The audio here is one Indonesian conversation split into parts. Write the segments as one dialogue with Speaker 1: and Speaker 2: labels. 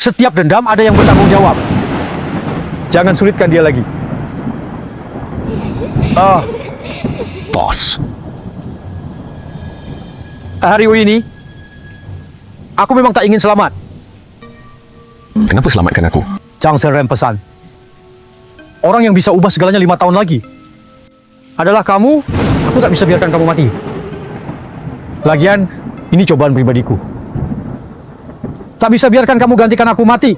Speaker 1: Setiap dendam ada yang bertanggung jawab. Jangan sulitkan dia lagi.
Speaker 2: Bos.
Speaker 1: Hari ini, aku memang tak ingin selamat.
Speaker 2: Kenapa selamatkan aku?
Speaker 1: Zhang Zhenren pesan. Orang yang bisa ubah segalanya 5 tahun lagi adalah kamu. Aku tak bisa biarkan kamu mati. Lagian, ini cobaan pribadiku. Tak bisa biarkan kamu gantikan aku mati.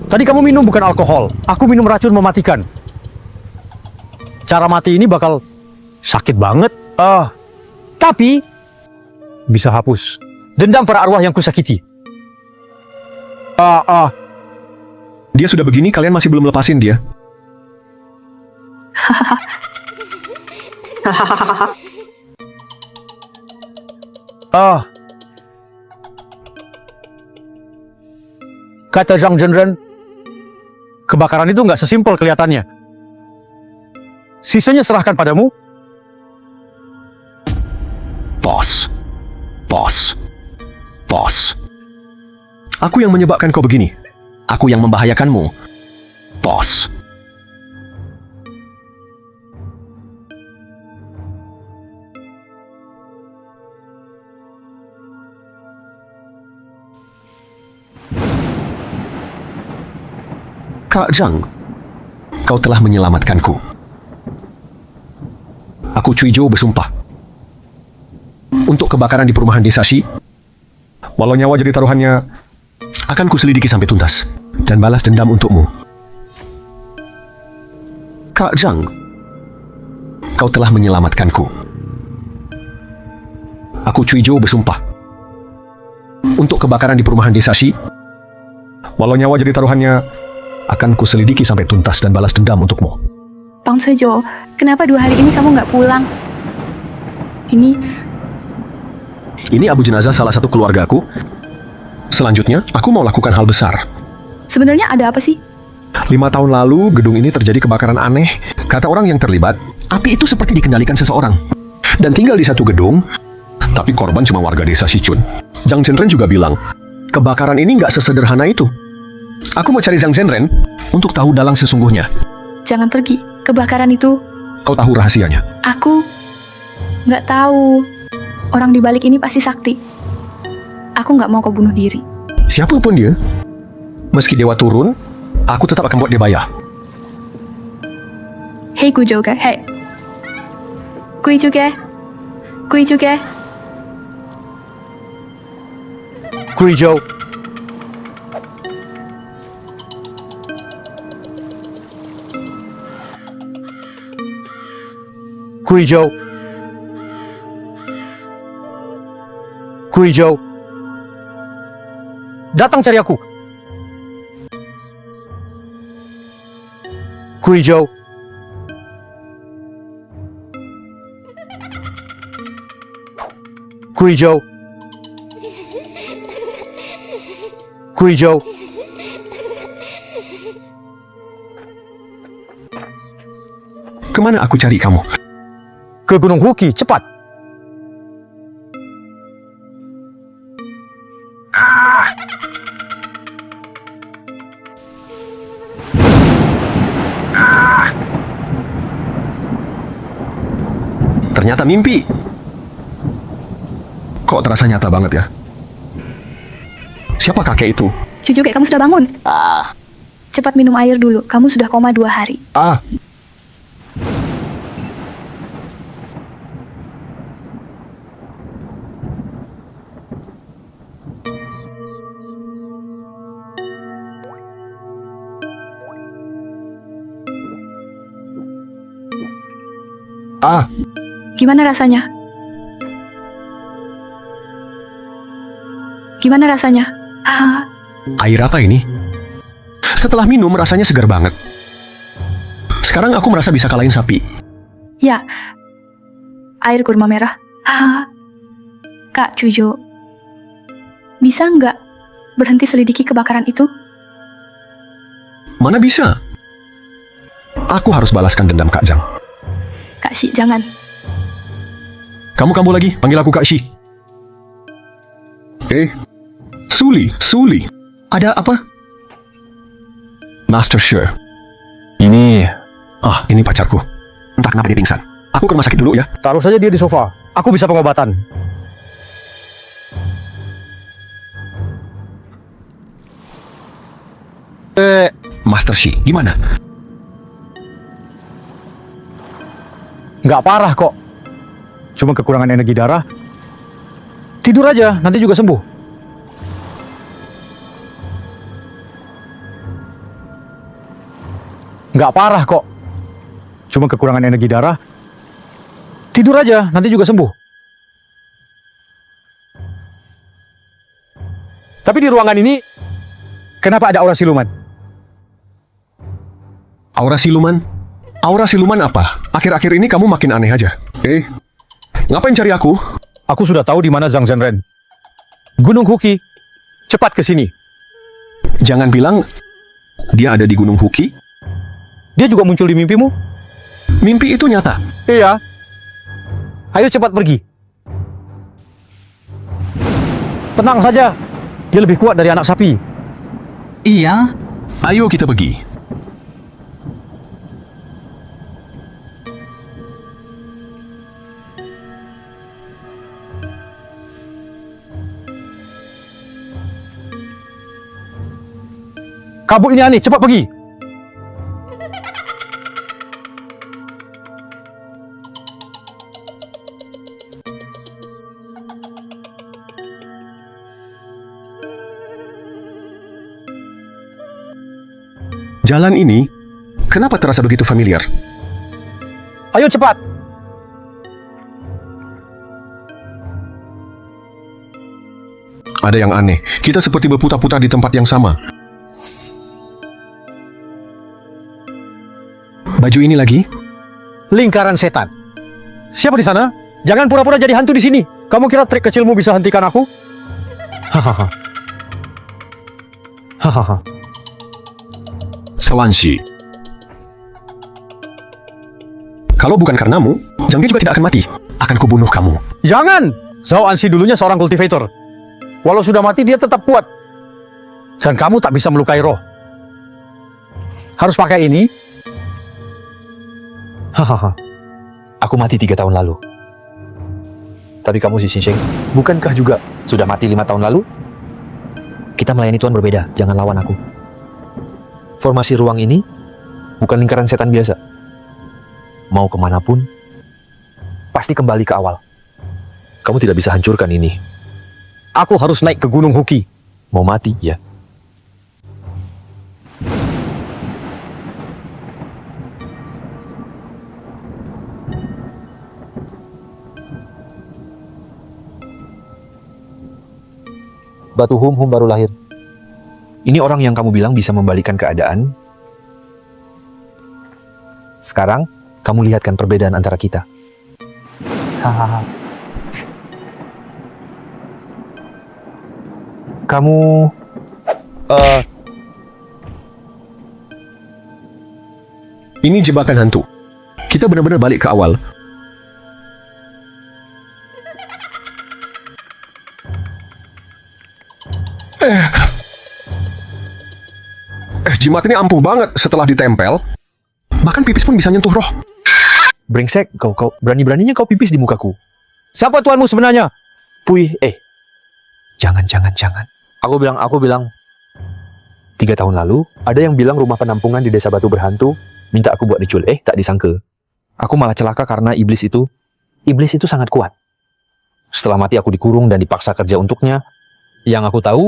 Speaker 1: Tadi kamu minum bukan alkohol. Aku minum racun mematikan. Cara mati ini bakal sakit banget. Tapi bisa hapus dendam para arwah yang kusakiti.
Speaker 2: Dia sudah begini, kalian masih belum lepasin dia.
Speaker 1: Kata Zhang Zhenren, kebakaran itu nggak sesimpel kelihatannya. Sisanya serahkan padamu.
Speaker 2: Bos. Aku yang menyebabkan kau begini. Aku yang membahayakanmu. Bos. Kak Zhang, kau telah menyelamatkanku. Aku Cui Zhou bersumpah. Untuk kebakaran di perumahan desa Shi, walau nyawa jadi taruhannya, akan kuselidiki sampai tuntas dan balas dendam untukmu. Kak Zhang, kau telah menyelamatkanku. Aku Cui Zhou bersumpah. Untuk kebakaran di perumahan desa Shi, walau nyawa jadi taruhannya, akan kuselidiki sampai tuntas dan balas dendam untukmu.
Speaker 3: Bang Cui Zhou, kenapa 2 hari ini kamu nggak pulang?
Speaker 2: Ini abu jenazah salah satu keluargaku. Selanjutnya, aku mau lakukan hal besar.
Speaker 3: Sebenarnya ada apa sih?
Speaker 2: 5 tahun lalu, gedung ini terjadi kebakaran aneh. Kata orang yang terlibat, api itu seperti dikendalikan seseorang. Dan tinggal di satu gedung, tapi korban cuma warga desa Sichun. Zhang Zhenren juga bilang, kebakaran ini nggak sesederhana itu. Aku mau cari Zhang Zhenren untuk tahu dalang sesungguhnya.
Speaker 3: Jangan pergi. Kebakaran itu,
Speaker 2: Kau tahu rahasianya?
Speaker 3: aku nggak tahu. Orang di balik ini pasti sakti. Aku nggak mau kau bunuh diri.
Speaker 2: Siapapun dia, meski dewa turun, aku tetap akan buat dia bayar.
Speaker 3: Hei Gujoga, hei. Guijuge. Guijuge.
Speaker 1: Cui Zhou. Cui Zhou. Cui Zhou. Datang cari aku. Cui Zhou. Cui Zhou. Cui Zhou.
Speaker 2: Kemana aku cari kamu?
Speaker 1: Ke Gunung Huki, cepat.
Speaker 2: Ternyata mimpi. Kok terasa nyata banget ya? Siapa kakek itu?
Speaker 3: Gujoga, kamu sudah bangun? Cepat minum air dulu. Kamu sudah koma 2 hari. Gimana rasanya? Gimana rasanya?
Speaker 2: Air apa ini? Setelah minum rasanya segar banget. Sekarang aku merasa bisa kalahin sapi.
Speaker 3: Ya, air kurma merah. Kak Cui Zhou, bisa nggak berhenti selidiki kebakaran itu?
Speaker 2: Mana bisa? Aku harus balaskan dendam Kak Zhang.
Speaker 3: Kak Shi, jangan.
Speaker 2: Kamu lagi, panggil aku Kak Shi. Suli. Ada apa? Master Sure.
Speaker 1: Ini,
Speaker 2: Ini pacarku. Entah kenapa dia pingsan. Aku ke rumah sakit dulu ya.
Speaker 1: taruh saja dia di sofa. Aku bisa pengobatan.
Speaker 2: Master Shi, gimana?
Speaker 1: Nggak parah kok. Cuma kekurangan energi darah. Tidur aja, nanti juga sembuh. Nggak parah kok. Cuma kekurangan energi darah. Tidur aja, nanti juga sembuh. Tapi di ruangan ini, kenapa ada aura siluman?
Speaker 2: Aura siluman? Aura siluman apa? Akhir-akhir ini kamu makin aneh aja. Ngapain cari aku?
Speaker 1: Aku sudah tahu di mana Zhang Zhenren. Gunung Huqi. Cepat ke sini.
Speaker 2: Jangan bilang dia ada di Gunung Huqi.
Speaker 1: Dia juga muncul di mimpimu?
Speaker 2: Mimpi itu nyata.
Speaker 1: Iya. Ayo cepat pergi. Tenang saja. Dia lebih kuat dari anak sapi.
Speaker 4: Iya,
Speaker 2: Ayo kita pergi.
Speaker 1: Kabut ini aneh, cepat pergi.
Speaker 2: Jalan ini, kenapa terasa begitu familiar?
Speaker 1: Ayo cepat.
Speaker 2: Ada yang aneh. Kita seperti berputar-putar di tempat yang sama. Baju ini lagi?
Speaker 1: Lingkaran setan. Siapa di sana? Jangan pura-pura jadi hantu di sini. Kamu kira trik kecilmu bisa hentikan aku? Hahaha. Hahaha.
Speaker 2: Sawanshi. Kalau bukan karenamu, Zhang Ge juga tidak akan mati. Akan kubunuh kamu.
Speaker 1: Jangan. Zhao Anxi dulunya seorang kultivator. Walau sudah mati, dia tetap kuat. Dan kamu tak bisa melukai roh. Harus pakai ini. Hahaha.
Speaker 5: Aku mati 3 tahun lalu. Tapi kamu si Xinsheng, bukankah juga sudah mati 5 tahun lalu? Kita melayani Tuhan berbeda, jangan lawan aku. Formasi ruang ini bukan lingkaran setan biasa. Mau kemanapun, pasti kembali ke awal. Kamu tidak bisa hancurkan ini.
Speaker 1: Aku harus naik ke Gunung Huqi.
Speaker 5: Mau mati, ya. Batu Hum baru lahir. Ini orang yang kamu bilang bisa membalikkan keadaan. Sekarang, kamu lihatkan perbedaan antara kita. Hahaha. Kamu...
Speaker 2: Ini jebakan hantu. Kita benar-benar balik ke awal. Jimat ini ampuh banget setelah ditempel. Bahkan pipis pun bisa nyentuh roh.
Speaker 5: brengsek, kau berani-beraninya kau pipis di mukaku.
Speaker 1: Siapa tuanmu sebenarnya?
Speaker 5: Puih, jangan. Aku bilang 3 tahun lalu, ada yang bilang rumah penampungan di desa batu berhantu, minta aku buat ritual. Tak disangka. Aku malah celaka karena iblis itu sangat kuat. Setelah mati aku dikurung dan dipaksa kerja untuknya. Yang aku tahu,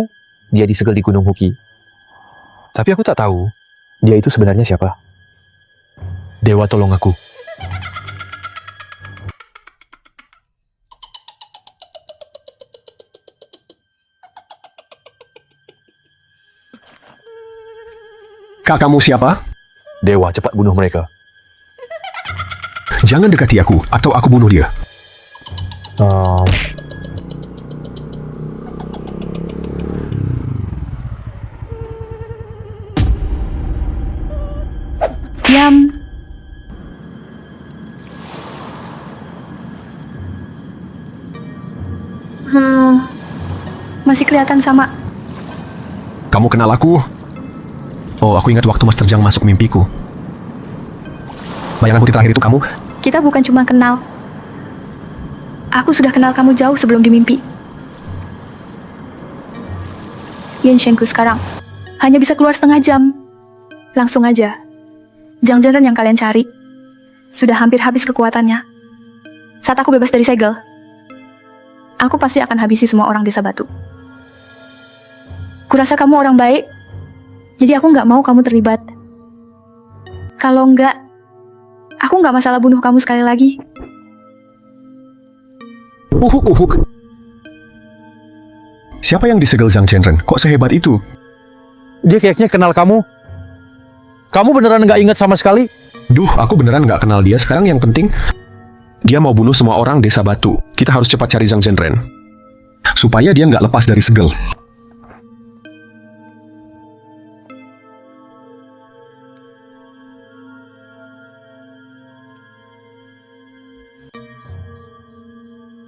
Speaker 5: dia disegel di Gunung Huqi. Tapi aku tak tahu, dia itu sebenarnya siapa. Dewa tolong aku.
Speaker 2: Kakakmu siapa?
Speaker 5: Dewa, cepat bunuh mereka.
Speaker 2: Jangan dekati aku, atau aku bunuh dia.
Speaker 3: Diam. Masih kelihatan sama.
Speaker 2: Kamu kenal aku? Oh, aku ingat waktu Master Zhang masuk mimpiku. Bayangan putih terakhir itu kamu?
Speaker 3: Kita bukan cuma kenal. Aku sudah kenal kamu jauh sebelum di mimpi. Yan Shengku sekarang hanya bisa keluar setengah jam. Langsung aja. Zhang Zhenren yang kalian cari sudah hampir habis kekuatannya. Saat aku bebas dari segel, aku pasti akan habisi semua orang desa batu. Kurasa kamu orang baik, jadi aku nggak mau kamu terlibat. Kalau nggak, aku nggak masalah bunuh kamu sekali lagi.
Speaker 2: Uhuk. Siapa yang disegel Zhang Zhenren? Kok sehebat itu?
Speaker 1: Dia kayaknya kenal kamu. Kamu beneran nggak ingat sama sekali?
Speaker 2: Duh, aku beneran nggak kenal dia. Sekarang yang penting, dia mau bunuh semua orang desa batu. Kita harus cepat cari Zhang Zhenren, supaya dia nggak lepas dari segel.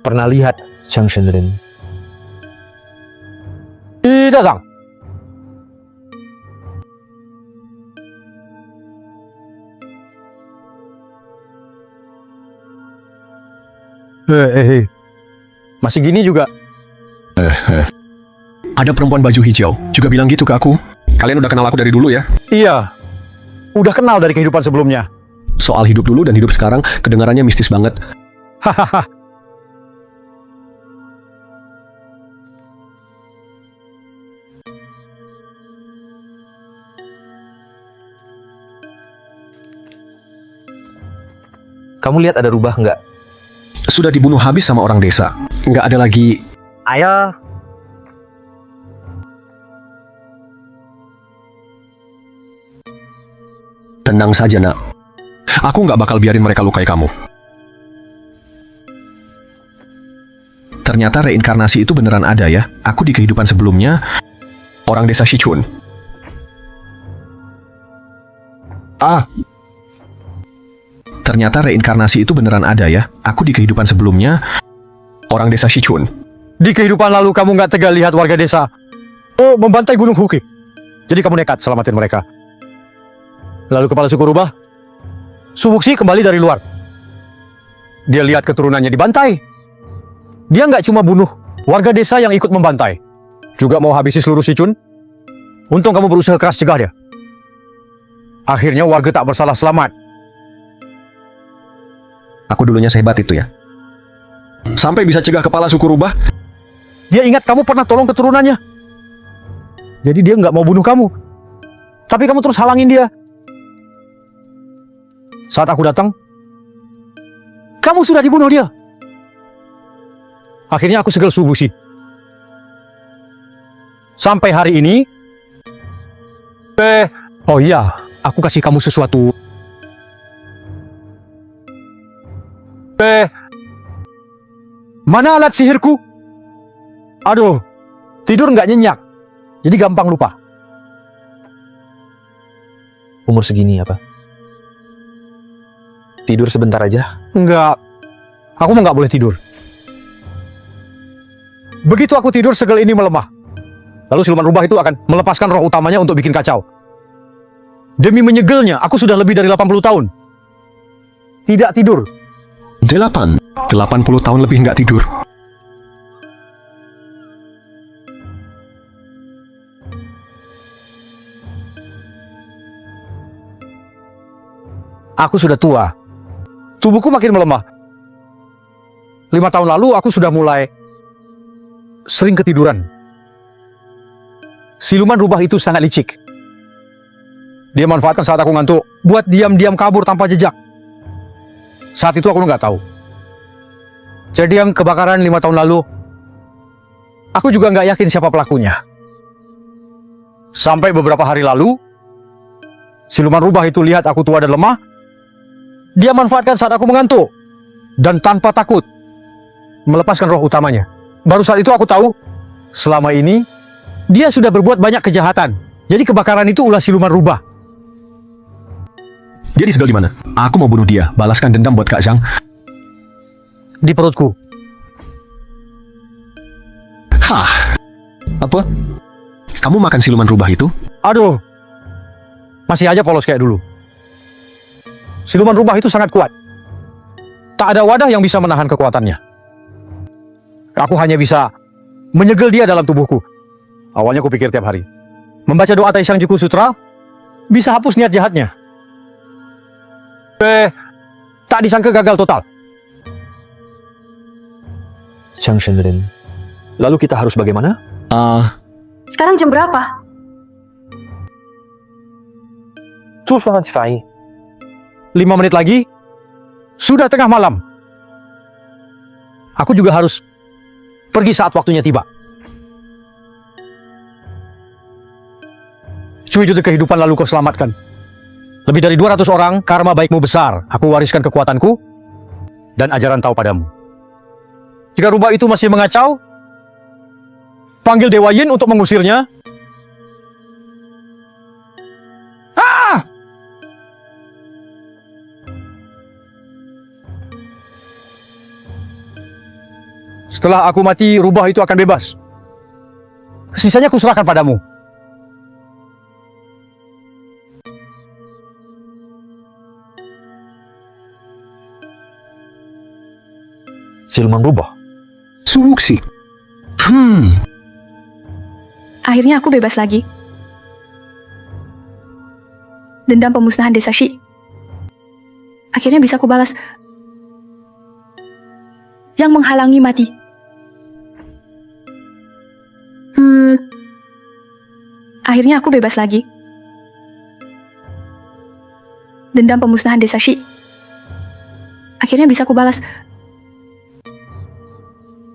Speaker 5: Pernah lihat Zhang Zhenren?
Speaker 1: Tidak, Zhang. Masih gini juga.
Speaker 2: Ada perempuan baju hijau juga bilang gitu ke aku. Kalian udah kenal aku dari dulu ya?
Speaker 1: Iya. Udah kenal dari kehidupan sebelumnya.
Speaker 2: Soal hidup dulu dan hidup sekarang, kedengarannya mistis banget.
Speaker 1: Hahaha.
Speaker 5: Kamu lihat ada rubah nggak?
Speaker 2: Sudah dibunuh habis sama orang desa. Nggak ada lagi.
Speaker 1: Ayo.
Speaker 2: Tenang saja, nak. Aku nggak bakal biarin mereka lukai kamu. Ternyata reinkarnasi itu beneran ada ya. Aku di kehidupan sebelumnya orang desa Shichun. Ternyata reinkarnasi itu beneran ada ya. Aku di kehidupan sebelumnya orang desa Shichun.
Speaker 1: Di kehidupan lalu kamu nggak tega lihat warga desa membantai Gunung Huki. Jadi kamu nekat selamatin mereka. Lalu kepala suku rubah, Subuksi kembali dari luar. Dia lihat keturunannya dibantai. Dia nggak cuma bunuh warga desa yang ikut membantai, juga mau habisi seluruh Shichun. Untung kamu berusaha keras cegah dia. Akhirnya warga tak bersalah selamat.
Speaker 2: Aku dulunya sehebat itu ya. Sampai bisa cegah kepala suku rubah.
Speaker 1: Dia ingat kamu pernah tolong keturunannya. Jadi dia nggak mau bunuh kamu. Tapi kamu terus halangin dia. Saat aku datang, kamu sudah dibunuh dia. Akhirnya aku segel Subushi. Sampai hari ini, oh iya, aku kasih kamu sesuatu. Mana alat sihirku? Aduh, tidur nggak nyenyak. Jadi gampang lupa.
Speaker 5: Umur segini apa? Tidur sebentar aja?
Speaker 1: Enggak. Aku mah nggak boleh tidur. Begitu aku tidur, segel ini melemah. Lalu siluman rubah itu akan melepaskan roh utamanya untuk bikin kacau. Demi menyegelnya, aku sudah lebih dari 80 tahun. Tidak tidur.
Speaker 2: 80 tahun lebih nggak tidur.
Speaker 1: Aku sudah tua. Tubuhku makin melemah. 5 tahun lalu aku sudah mulai sering ketiduran. Siluman rubah itu sangat licik. Dia manfaatkan saat aku ngantuk buat diam-diam kabur tanpa jejak. Saat itu aku nggak tahu. Jadi yang kebakaran 5 tahun lalu, aku juga nggak yakin siapa pelakunya. Sampai beberapa hari lalu, siluman rubah itu lihat aku tua dan lemah. Dia manfaatkan saat aku mengantuk dan tanpa takut melepaskan roh utamanya. Baru saat itu aku tahu, selama ini dia sudah berbuat banyak kejahatan. Jadi kebakaran itu ulah siluman rubah.
Speaker 2: Dia disegel di mana? Aku mau bunuh dia, balaskan dendam buat Kak Zhang.
Speaker 1: Di perutku.
Speaker 2: Hah? Apa? Kamu makan siluman rubah itu?
Speaker 1: Aduh, masih aja polos kayak dulu. Siluman rubah itu sangat kuat. Tak ada wadah yang bisa menahan kekuatannya. Aku hanya bisa menyegel dia dalam tubuhku. Awalnya aku pikir tiap hari. Membaca doa Taisang Juku Sutra bisa hapus niat jahatnya. Tak disangka gagal total.
Speaker 5: Chang Shenren. Lalu kita harus bagaimana?
Speaker 6: Sekarang jam berapa?
Speaker 1: 5 menit lagi, sudah tengah malam. Aku juga harus pergi saat waktunya tiba. Wujud kehidupan lalu kau selamatkan. Lebih dari 200 orang, karma baikmu besar. Aku wariskan kekuatanku dan ajaran Tao padamu. Jika rubah itu masih mengacau, panggil Dewa Yin untuk mengusirnya. Setelah aku mati, rubah itu akan bebas. Sisanya kuserahkan padamu.
Speaker 5: Siluman rubah?
Speaker 2: Su Wuxi.
Speaker 3: Akhirnya aku bebas lagi. Dendam pemusnahan desa Shi akhirnya bisa kubalas. Yang menghalangi mati. Akhirnya aku bebas lagi. Dendam pemusnahan desa Shi akhirnya bisa kubalas.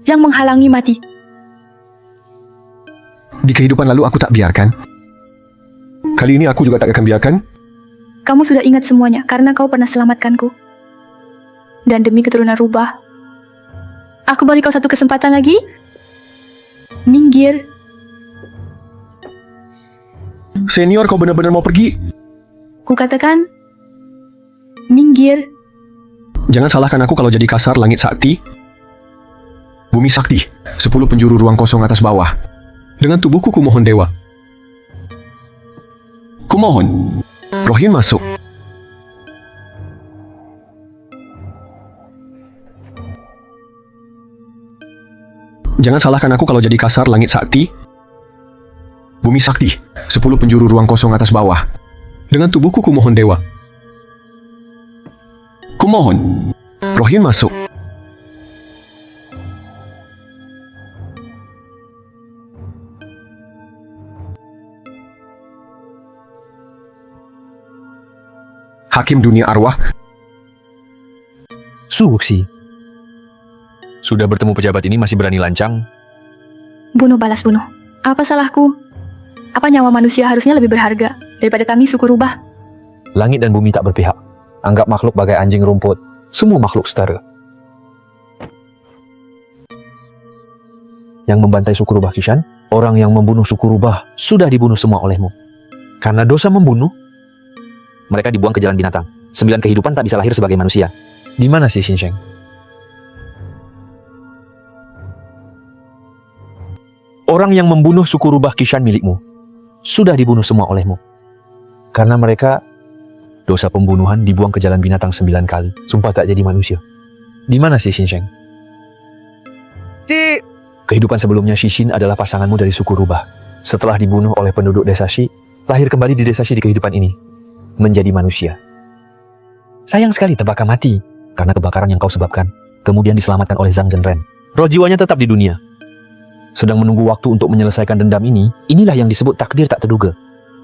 Speaker 3: Yang menghalangi mati.
Speaker 2: Di kehidupan lalu aku tak biarkan. Kali ini aku juga tak akan biarkan.
Speaker 3: Kamu sudah ingat semuanya karena kau pernah selamatkanku. Dan demi keturunan rubah, aku beri kau satu kesempatan lagi. Minggir.
Speaker 2: Senior, kau benar-benar mau pergi?
Speaker 3: Kukatakan, minggir.
Speaker 2: Jangan salahkan aku kalau jadi kasar. Langit sakti, bumi sakti, 10 penjuru ruang kosong atas bawah. Dengan tubuhku kumohon dewa. Kumohon, Rohin masuk. Jangan salahkan aku kalau jadi kasar. Langit sakti, bumi sakti, 10 penjuru ruang kosong atas bawah. Dengan tubuhku kumohon dewa. Kumohon, Rohin masuk. Hakim dunia arwah.
Speaker 5: Su Wuxi. Sudah bertemu pejabat ini masih berani lancang?
Speaker 3: Bunuh balas bunuh. Apa salahku? Apa nyawa manusia harusnya lebih berharga daripada kami suku rubah?
Speaker 5: Langit dan bumi tak berpihak. Anggap makhluk bagai anjing rumput. Semua makhluk setara. Yang membantai suku rubah Kishan, orang yang membunuh suku rubah sudah dibunuh semua olehmu. Karena dosa membunuh, mereka dibuang ke jalan binatang. 9 kehidupan tak bisa lahir sebagai manusia. Di mana sih Xinsheng? Orang yang membunuh suku rubah Kishan milikmu sudah dibunuh semua olehmu. Karena mereka dosa pembunuhan dibuang ke jalan binatang 9 kali. Sumpah tak jadi manusia. Di mana sih Xinsheng? Kehidupan sebelumnya Shishin adalah pasanganmu dari suku rubah. Setelah dibunuh oleh penduduk desa Shi, lahir kembali di desa Shi di kehidupan ini. Menjadi manusia. Sayang sekali terbakar mati karena kebakaran yang kau sebabkan. Kemudian diselamatkan oleh Zhang Zhenren. Roh jiwanya tetap di dunia. Sedang menunggu waktu untuk menyelesaikan dendam ini. Inilah yang disebut takdir tak terduga.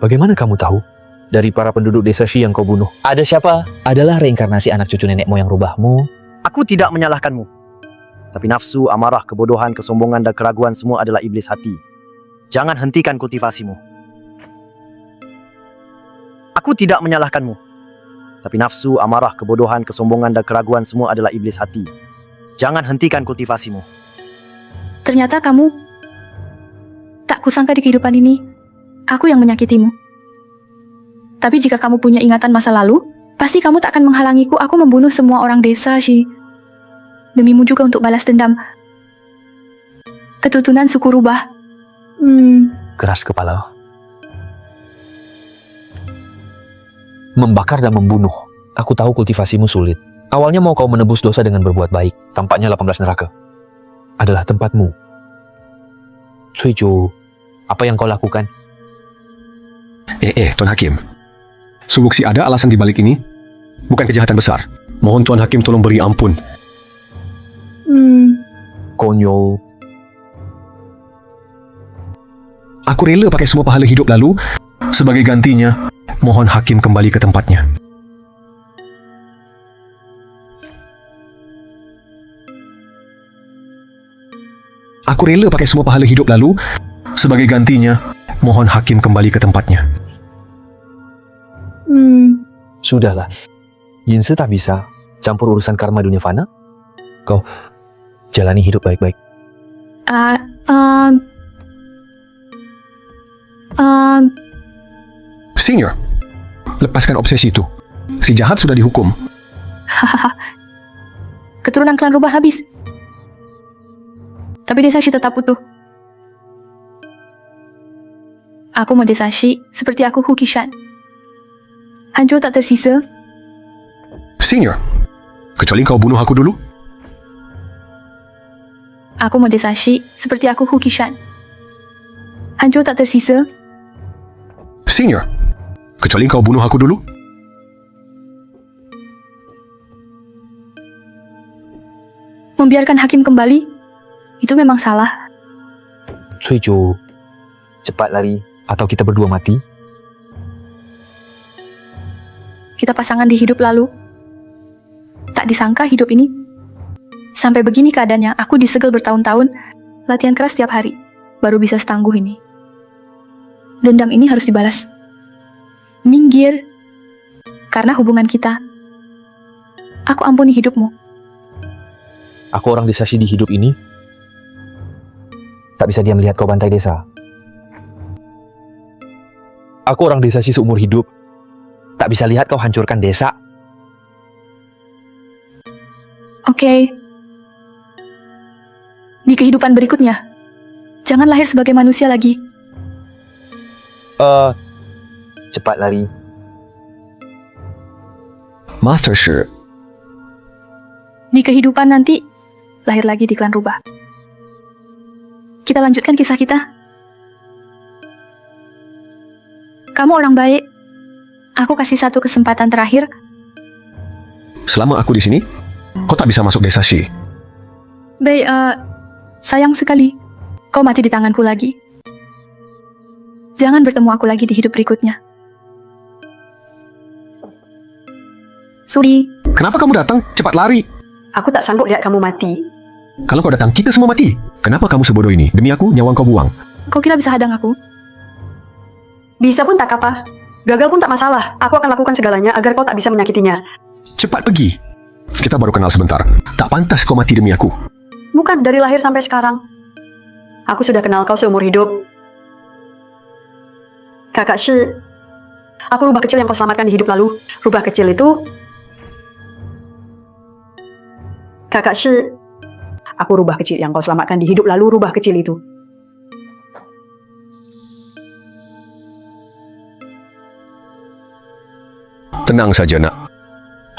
Speaker 5: Bagaimana kamu tahu? Dari para penduduk desa Shi yang kau bunuh. Ada siapa? Adalah reinkarnasi anak cucu nenek moyang rubahmu.
Speaker 7: Aku tidak menyalahkanmu. Tapi nafsu, amarah, kebodohan, kesombongan, dan keraguan semua adalah iblis hati. Jangan hentikan kultivasimu. Aku tidak menyalahkanmu. Tapi nafsu, amarah, kebodohan, kesombongan, dan keraguan semua adalah iblis hati. Jangan hentikan kultivasimu.
Speaker 3: Ternyata kamu tak kusangka di kehidupan ini aku yang menyakitimu. Tapi jika kamu punya ingatan masa lalu, pasti kamu tak akan menghalangiku aku membunuh semua orang desa, Shi. Demimu juga untuk balas dendam keturunan suku rubah.
Speaker 5: keras kepala. Membakar dan membunuh. Aku tahu kultivasimu sulit. Awalnya mau kau menebus dosa dengan berbuat baik. Tampaknya 18 neraka adalah tempatmu. Cuijo, apa yang kau lakukan?
Speaker 2: Tuan Hakim. Sungguh sih ada alasan di balik ini. Bukan kejahatan besar. Mohon Tuan Hakim tolong beri ampun.
Speaker 5: Konyol.
Speaker 2: Aku rela pakai semua pahala hidup lalu. Sebagai gantinya, mohon Hakim kembali ke tempatnya. Aku rela pakai semua pahala hidup lalu. Sebagai gantinya, mohon Hakim kembali ke tempatnya.
Speaker 5: Sudahlah. Yinse tak bisa campur urusan karma dunia fana. Kau jalani hidup baik-baik.
Speaker 2: Senior, lepaskan obsesi itu. Si jahat sudah dihukum.
Speaker 3: Hahaha. Keturunan klan rubah habis. Tapi Desashi tetap utuh. Aku mau Desashi seperti aku Hukishan. Hancur tak tersisa.
Speaker 2: Senior, kecuali kau bunuh aku dulu.
Speaker 3: Aku mau Desashi seperti aku Hukishan. Hancur tak tersisa.
Speaker 2: Senior, kecuali kau bunuh aku dulu.
Speaker 3: Membiarkan hakim kembali, itu memang salah.
Speaker 5: Cuijo, cepat lari atau kita berdua mati.
Speaker 3: Kita pasangan di hidup lalu. Tak disangka hidup ini. Sampai begini keadaannya, aku disegel bertahun-tahun, latihan keras setiap hari, baru bisa setangguh ini. Dendam ini harus dibalas. Minggir. Karena hubungan kita. Aku ampuni hidupmu.
Speaker 5: Aku orang desa di hidup ini. Tak bisa diam melihat kau bantai desa. Aku orang desa seumur hidup. Tak bisa lihat kau hancurkan desa.
Speaker 3: Oke. Di kehidupan berikutnya, jangan lahir sebagai manusia lagi.
Speaker 5: Cepat lari.
Speaker 2: Master Shi,
Speaker 3: Di kehidupan nanti, lahir lagi di klan rubah. Kita lanjutkan kisah kita. Kamu orang baik. Aku kasih satu kesempatan terakhir.
Speaker 2: selama aku di sini, kau tak bisa masuk desa Shi.
Speaker 3: Bei, sayang sekali. Kau mati di tanganku lagi. Jangan bertemu aku lagi di hidup berikutnya. Suri,
Speaker 2: Kenapa kamu datang? Cepat lari.
Speaker 6: Aku tak sanggup lihat kamu mati.
Speaker 2: Kalau kau datang, kita semua mati. Kenapa kamu sebodoh ini? Demi aku, nyawa kau buang.
Speaker 3: kau kira bisa hadang aku?
Speaker 6: Bisa pun tak apa. Gagal pun tak masalah. Aku akan lakukan segalanya agar kau tak bisa menyakitinya.
Speaker 2: Cepat pergi. Kita baru kenal sebentar. Tak pantas kau mati demi aku.
Speaker 6: Bukan dari lahir sampai sekarang. Aku sudah kenal kau seumur hidup. Kakak Shi, aku rubah kecil yang kau selamatkan di hidup lalu. Rubah kecil itu... Kakak Shi, aku rubah kecil yang kau selamatkan di hidup lalu. Rubah kecil itu.
Speaker 2: Tenang saja, nak.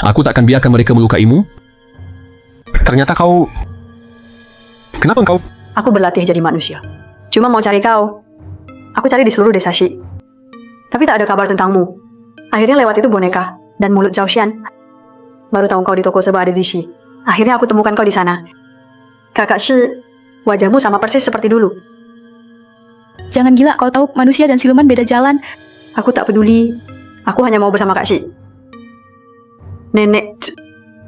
Speaker 2: Aku tak akan biarkan mereka melukaimu. Ternyata kau... Kenapa engkau...
Speaker 6: Aku berlatih jadi manusia. Cuma mau cari kau. Aku cari di seluruh desa Shi. Tapi tak ada kabar tentangmu. Akhirnya lewat itu boneka dan mulut Zhao Xian. Baru tahu kau di toko sebelah ada Zishi. Akhirnya aku temukan kau di sana. Kakak Shi, wajahmu sama persis seperti dulu.
Speaker 3: Jangan gila, kau tahu manusia dan siluman beda jalan.
Speaker 6: Aku tak peduli. Aku hanya mau bersama Kak Shi. Nenek,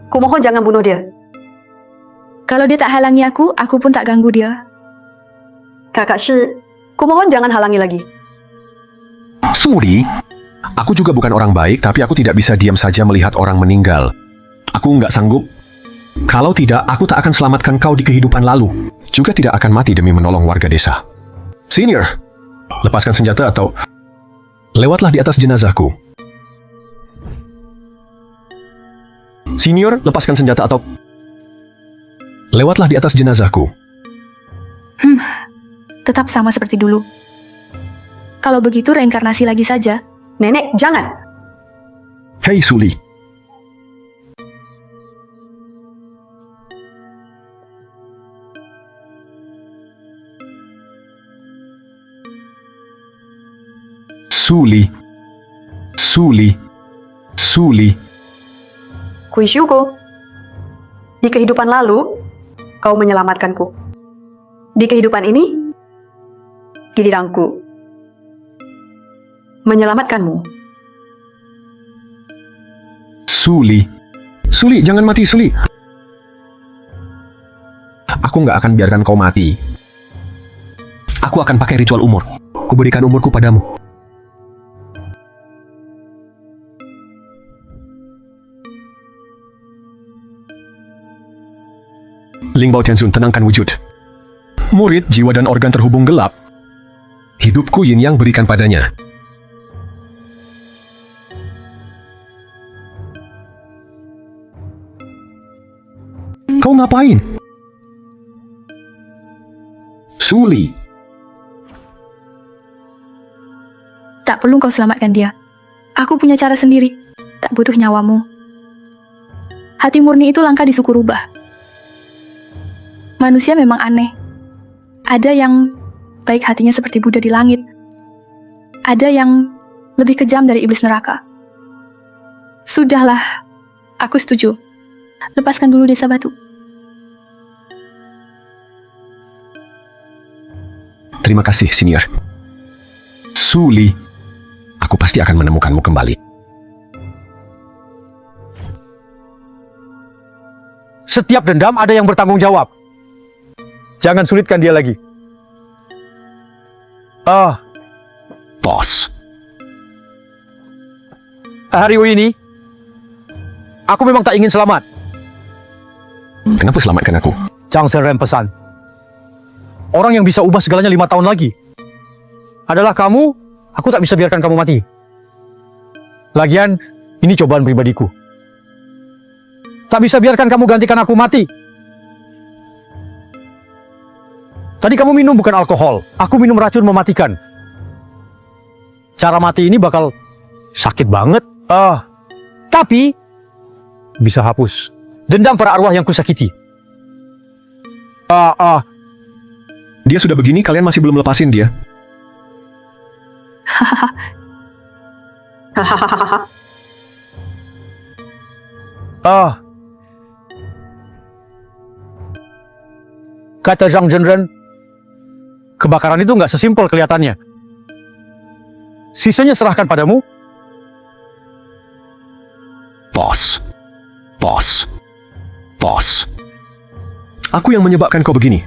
Speaker 6: kumohon jangan bunuh dia.
Speaker 3: Kalau dia tak halangi aku pun tak ganggu dia.
Speaker 6: Kakak Shi, kumohon jangan halangi lagi.
Speaker 2: Suri, aku juga bukan orang baik, tapi aku tidak bisa diam saja melihat orang meninggal. Aku nggak sanggup. Kalau tidak, aku tak akan selamatkan kau di kehidupan lalu. Juga tidak akan mati demi menolong warga desa. Senior, lepaskan senjata atau lewatlah di atas jenazahku. Senior, lepaskan senjata atau lewatlah di atas jenazahku.
Speaker 3: Tetap sama seperti dulu. Kalau begitu reinkarnasi lagi saja.
Speaker 6: Nenek, jangan.
Speaker 2: Hei Suli, Suli, Suli, Suli.
Speaker 6: Kuisyuko. Di kehidupan lalu, kau menyelamatkanku. Di kehidupan ini, giliranku menyelamatkanmu.
Speaker 2: Suli, Suli, jangan mati Suli. Aku nggak akan biarkan kau mati. Aku akan pakai ritual umur. Kuberikan umurku padamu. Ling Bao Tianzun, tenangkan wujud. Murid, jiwa dan organ terhubung gelap. Hidupku yin yang berikan padanya. Kau ngapain? Suli,
Speaker 3: Tak perlu kau selamatkan dia. Aku punya cara sendiri. Tak butuh nyawamu. Hati murni itu langka di suku rubah. Manusia memang aneh. Ada yang baik hatinya seperti Buddha di langit. Ada yang lebih kejam dari iblis neraka. Sudahlah, aku setuju. Lepaskan dulu desa batu.
Speaker 2: terima kasih, senior. Suli, aku pasti akan menemukanmu kembali.
Speaker 1: Setiap dendam ada yang bertanggung jawab. Jangan sulitkan dia lagi.
Speaker 2: Bos,
Speaker 1: Hari ini, aku memang tak ingin selamat.
Speaker 2: kenapa selamatkan aku?
Speaker 1: Zhang Zhenren pesan. Orang yang bisa ubah segalanya 5 tahun lagi adalah kamu. Aku tak bisa biarkan kamu mati. Lagian, ini cobaan pribadiku. Tak bisa biarkan kamu gantikan aku mati. Tadi kamu minum bukan alkohol. Aku minum racun mematikan. Cara mati ini bakal sakit banget. Tapi bisa hapus dendam para arwah yang kusakiti.
Speaker 2: Dia sudah begini, kalian masih belum lepasin dia.
Speaker 1: Kata Zhang Zhenren, kebakaran itu nggak sesimpel kelihatannya. Sisanya serahkan padamu.
Speaker 2: Bos, bos, bos. Aku yang menyebabkan kau begini.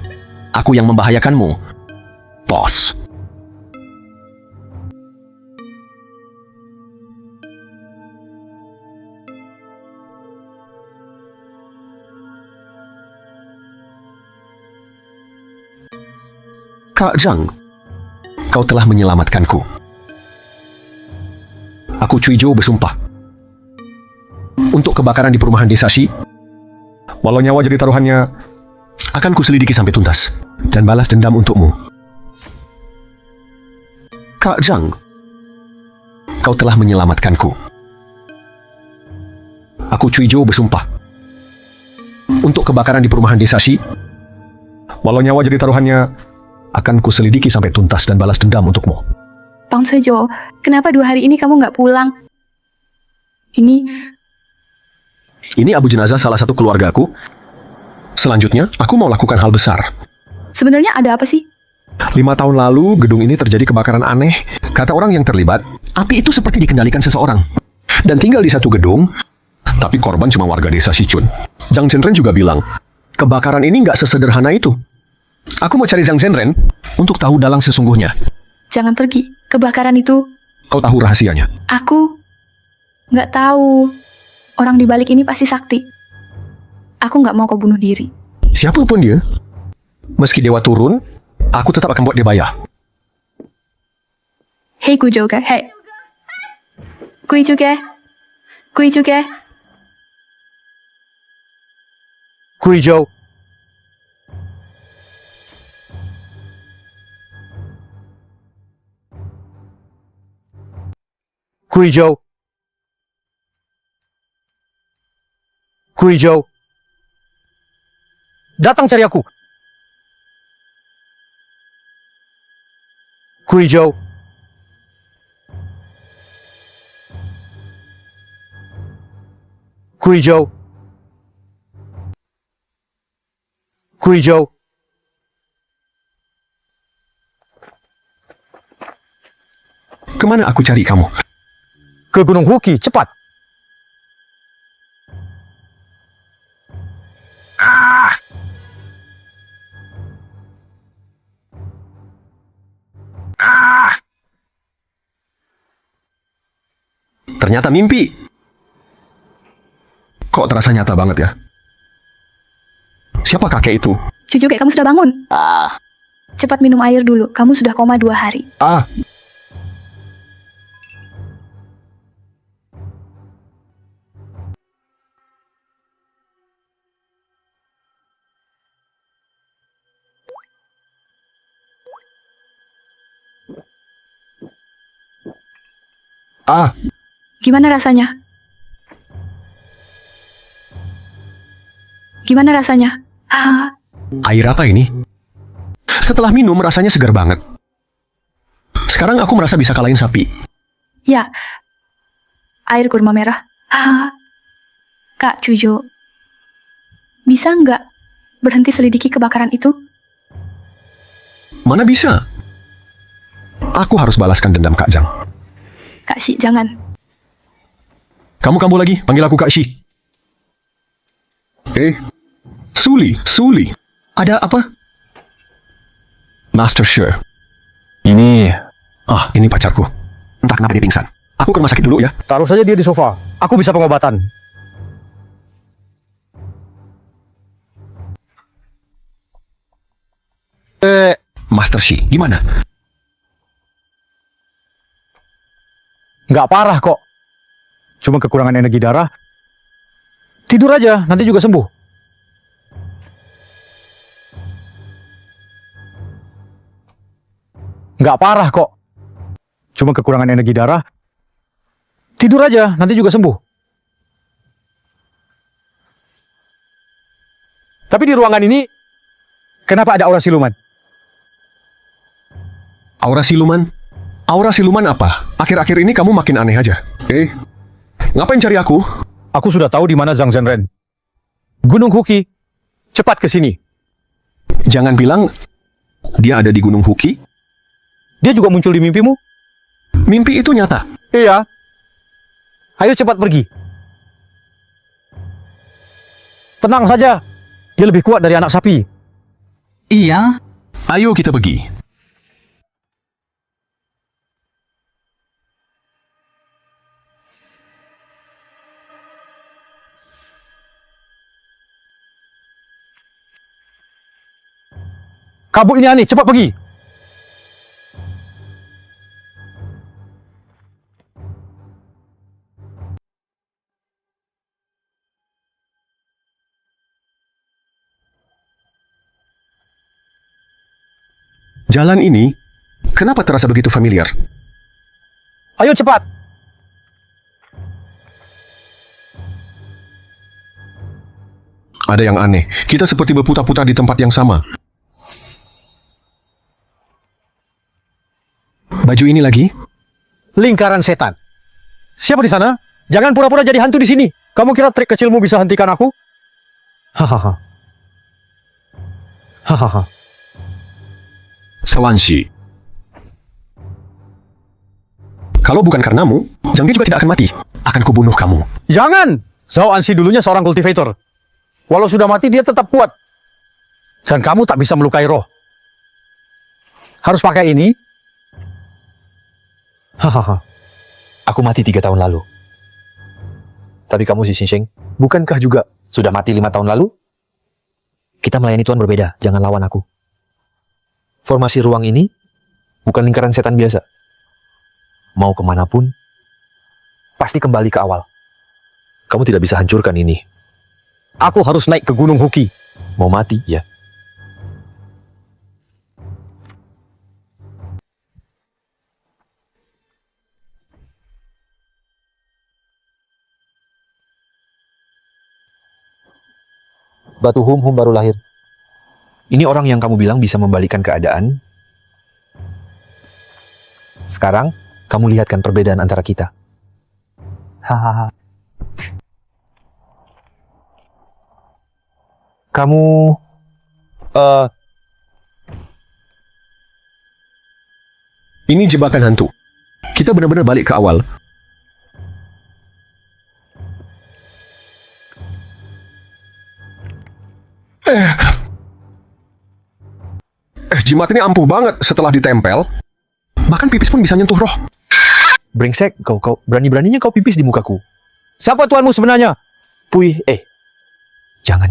Speaker 2: Aku yang membahayakanmu. Bos. Kak Zhang, kau telah menyelamatkanku. Aku Cui Zhou bersumpah. Untuk kebakaran di perumahan desa Shi, walau nyawa jadi taruhannya, akan kuselidiki sampai tuntas dan balas dendam untukmu. Kak Zhang, kau telah menyelamatkanku. Aku Cui Zhou bersumpah. Untuk kebakaran di perumahan desa Shi, walau nyawa jadi taruhannya, akan kuselidiki sampai tuntas dan balas dendam untukmu.
Speaker 3: Bang Cuejo, kenapa 2 hari ini kamu nggak pulang?
Speaker 2: Ini abu jenazah salah satu keluargaku. Selanjutnya, aku mau lakukan hal besar.
Speaker 3: Sebenarnya ada apa sih?
Speaker 2: 5 tahun lalu, gedung ini terjadi kebakaran aneh. Kata orang yang terlibat, api itu seperti dikendalikan seseorang. Dan tinggal di satu gedung, tapi korban cuma warga desa Sichun. Zhang Zhenren juga bilang, kebakaran ini nggak sesederhana itu. Aku mau cari Zhang Zhenren untuk tahu dalang sesungguhnya.
Speaker 3: Jangan pergi. Kebakaran itu,
Speaker 2: Kau tahu rahasianya.
Speaker 3: aku nggak tahu. Orang di balik ini pasti sakti. Aku nggak mau kau bunuh diri.
Speaker 2: Siapapun dia, meski dewa turun, aku tetap akan buat dia bayar.
Speaker 3: Hei Gujoga, hei. Guijuge. Guijuge.
Speaker 1: Guizhou, Guizhou. Guizhou. Datang cari aku. Guizhou. Guizhou. Guizhou.
Speaker 2: Kemana aku cari kamu?
Speaker 1: Ke Gunung Huki, cepat.
Speaker 2: Ternyata mimpi. Kok terasa nyata banget ya? Siapa kakek itu?
Speaker 3: Cucu kayak kamu sudah bangun. Cepat minum air dulu, kamu sudah koma 2 hari.
Speaker 2: Ah,
Speaker 3: Gimana rasanya? Gimana rasanya?
Speaker 2: air apa ini? Setelah minum rasanya segar banget. Sekarang aku merasa bisa kalahin sapi.
Speaker 3: Ya, air kurma merah. Kak Cujo, bisa nggak berhenti selidiki kebakaran itu?
Speaker 2: Mana bisa? Aku harus balaskan dendam Kak Zhang.
Speaker 3: Kak Shi, jangan.
Speaker 2: Kamu kambuh lagi, panggil aku Kak Shi. Suli. Ada apa? Master Sure.
Speaker 1: Ini,
Speaker 2: Ini pacarku. Entah kenapa dia pingsan. Aku ke rumah sakit dulu ya.
Speaker 1: taruh saja dia di sofa. Aku bisa pengobatan.
Speaker 2: Master Shi, gimana?
Speaker 1: Nggak parah kok. Cuma kekurangan energi darah. Tidur aja, nanti juga sembuh. Nggak parah kok. Cuma kekurangan energi darah. Tidur aja, nanti juga sembuh. Tapi di ruangan ini, kenapa ada aura siluman?
Speaker 2: Aura siluman? Aura siluman apa? Akhir-akhir ini kamu makin aneh aja. Ngapain cari aku?
Speaker 1: Aku sudah tahu di mana Zhang Zhenren. Gunung Huki. Cepat ke sini.
Speaker 2: Jangan bilang dia ada di Gunung Huki.
Speaker 1: Dia juga muncul di mimpimu?
Speaker 2: Mimpi itu nyata.
Speaker 1: Iya. Ayo cepat pergi. Tenang saja. Dia lebih kuat dari anak sapi.
Speaker 4: Iya,
Speaker 2: Ayo kita pergi.
Speaker 1: Kabut ini aneh, cepat pergi.
Speaker 2: Jalan ini, kenapa terasa begitu familiar?
Speaker 1: Ayo cepat.
Speaker 2: Ada yang aneh. Kita seperti berputar-putar di tempat yang sama. Baju ini lagi?
Speaker 1: Lingkaran setan. Siapa di sana? Jangan pura-pura jadi hantu di sini. Kamu kira trik kecilmu bisa hentikan aku? Hahaha. Hahaha.
Speaker 2: Sawanshi. Kalau bukan karenamu, Zhang Ge juga tidak akan mati. Akan kubunuh kamu.
Speaker 1: Jangan! Zhao Anxi dulunya seorang kultivator. Walau sudah mati, dia tetap kuat. Dan kamu tak bisa melukai roh. Harus pakai ini.
Speaker 5: Hahaha. Aku mati 3 tahun lalu. Tapi kamu si Xingsheng, bukankah juga sudah mati 5 tahun lalu? Kita melayani Tuhan berbeda, jangan lawan aku. Formasi ruang ini bukan lingkaran setan biasa. Mau kemanapun, pasti kembali ke awal. Kamu tidak bisa hancurkan ini.
Speaker 1: Aku harus naik ke Gunung Huki.
Speaker 5: Mau mati, ya. Batu Hum baru lahir. Ini orang yang kamu bilang bisa membalikkan keadaan. Sekarang, kamu lihatkan perbedaan antara kita. Hahaha. Kamu...
Speaker 2: Ini jebakan hantu. Kita benar-benar balik ke awal. Jimat ini ampuh banget setelah ditempel. Bahkan pipis pun bisa nyentuh roh.
Speaker 5: brengsek, kau berani-beraninya kau pipis di mukaku.
Speaker 1: Siapa tuanmu sebenarnya?
Speaker 5: Puih, jangan.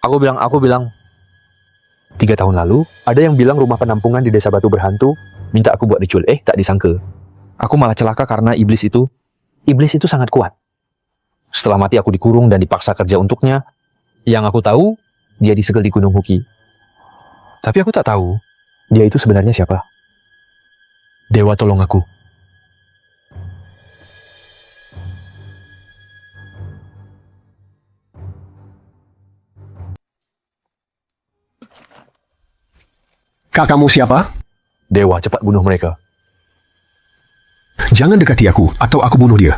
Speaker 5: Aku bilang, 3 tahun lalu, ada yang bilang rumah penampungan di desa Batu Berhantu, minta aku buat dicul, tak disangka. Aku malah celaka karena iblis itu sangat kuat. Setelah mati aku dikurung dan dipaksa kerja untuknya. Yang aku tahu, dia disegel di Gunung Huki. Tapi aku tak tahu, dia itu sebenarnya siapa. Dewa tolong aku.
Speaker 2: Kakakmu siapa?
Speaker 5: Dewa, cepat bunuh mereka.
Speaker 2: Jangan dekati aku, atau aku bunuh dia.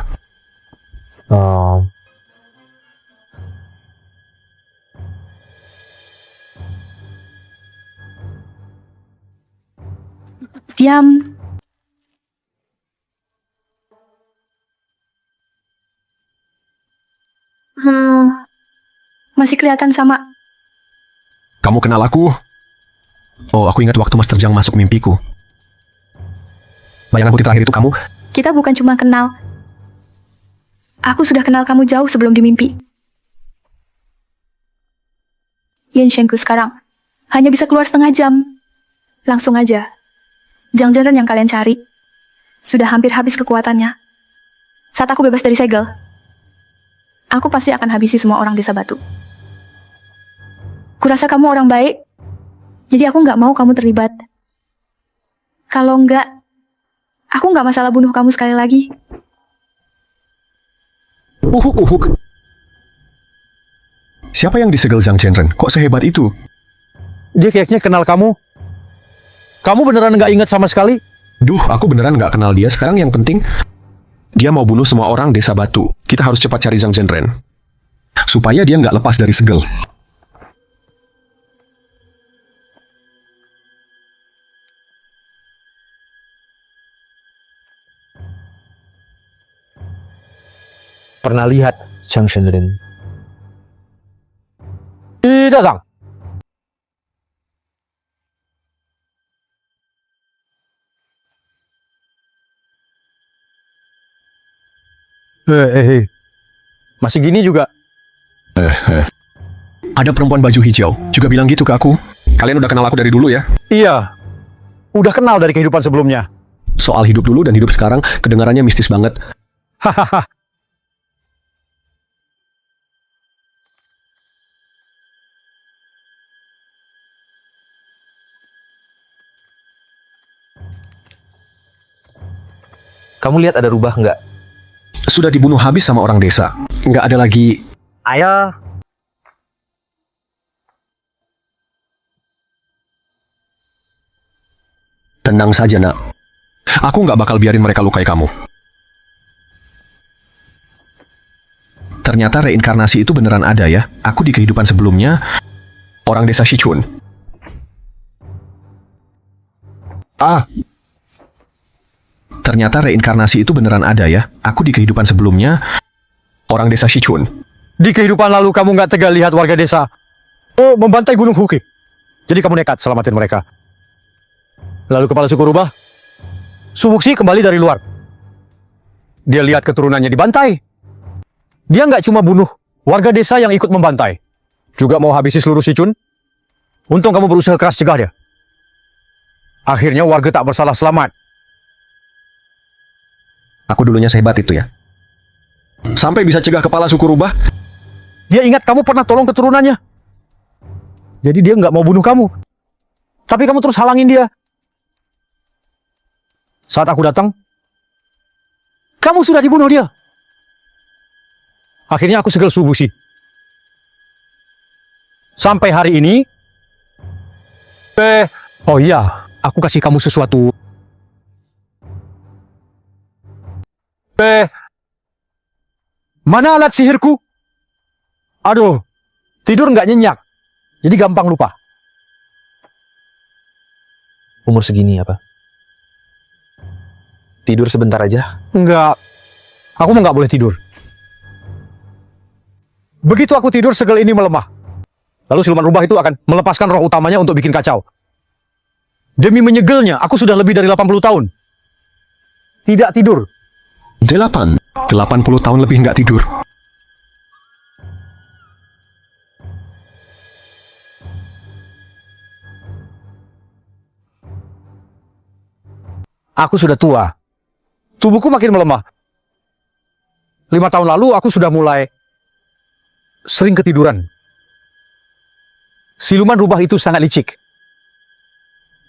Speaker 3: Diam. Masih kelihatan sama.
Speaker 2: Kamu kenal aku? Oh, aku ingat waktu Mas Terjang masuk mimpiku. Bayangan putih terakhir itu kamu?
Speaker 3: Kita bukan cuma kenal. Aku sudah kenal kamu jauh sebelum di mimpi. Yen Shengku sekarang hanya bisa keluar setengah jam. Langsung aja. Jang Zhenren yang kalian cari sudah hampir habis kekuatannya. Saat aku bebas dari segel, aku pasti akan habisi semua orang desa Batu. Kurasa kamu orang baik, jadi aku nggak mau kamu terlibat. Kalau nggak, aku nggak masalah bunuh kamu sekali lagi.
Speaker 2: Uhuk. Siapa yang disegel Zhang Zhenren? Kok sehebat itu?
Speaker 1: Dia kayaknya kenal kamu. Kamu beneran nggak ingat sama sekali?
Speaker 2: Duh, aku beneran nggak kenal dia. Sekarang yang penting, dia mau bunuh semua orang desa Batu. Kita harus cepat cari Zhang Zhenren. Supaya dia nggak lepas dari segel.
Speaker 5: Pernah lihat Zhang Zhenren?
Speaker 1: Tidak, Zhang. Masih gini juga.
Speaker 2: Ada perempuan baju hijau, juga bilang gitu ke aku. Kalian udah kenal aku dari dulu ya?
Speaker 1: Iya. Udah kenal dari kehidupan sebelumnya.
Speaker 2: Soal hidup dulu dan hidup sekarang, kedengarannya mistis banget.
Speaker 1: Hahaha.
Speaker 5: Kamu lihat ada rubah nggak?
Speaker 2: Sudah dibunuh habis sama orang desa. Nggak ada lagi.
Speaker 7: Ayah,
Speaker 2: Tenang saja, nak. Aku nggak bakal biarin mereka lukai kamu. Ternyata reinkarnasi itu beneran ada ya. Aku di kehidupan sebelumnya orang desa Shichun. Ternyata reinkarnasi itu beneran ada ya. Aku di kehidupan sebelumnya orang desa Shichun.
Speaker 1: Di kehidupan lalu kamu nggak tega lihat warga desa membantai Gunung Huki. Jadi kamu nekat selamatin mereka. Lalu kepala suku rubah, Subuksi kembali dari luar. Dia lihat keturunannya dibantai. Dia nggak cuma bunuh warga desa yang ikut membantai, juga mau habisi seluruh Shichun. Untung kamu berusaha keras cegah dia. Akhirnya warga tak bersalah selamat.
Speaker 2: Aku dulunya sehebat itu ya. Sampai bisa cegah kepala suku rubah.
Speaker 1: Dia ingat kamu pernah tolong keturunannya. Jadi dia nggak mau bunuh kamu. Tapi kamu terus halangin dia. Saat aku datang, kamu sudah dibunuh dia. Akhirnya aku segel Subusi. sampai hari ini. Oh iya, aku kasih kamu sesuatu. Mana alat sihirku? Aduh, tidur nggak nyenyak. Jadi gampang lupa.
Speaker 5: Umur segini apa? Tidur sebentar aja.
Speaker 1: Enggak, aku mah nggak boleh tidur. Begitu aku tidur, segel ini melemah. Lalu siluman rubah itu akan melepaskan roh utamanya untuk bikin kacau. Demi menyegelnya, aku sudah lebih dari 80 tahun. Tidak tidur.
Speaker 2: 80 tahun lebih nggak tidur.
Speaker 1: Aku sudah tua. Tubuhku makin melemah. 5 tahun lalu aku sudah mulai sering ketiduran. Siluman rubah itu sangat licik.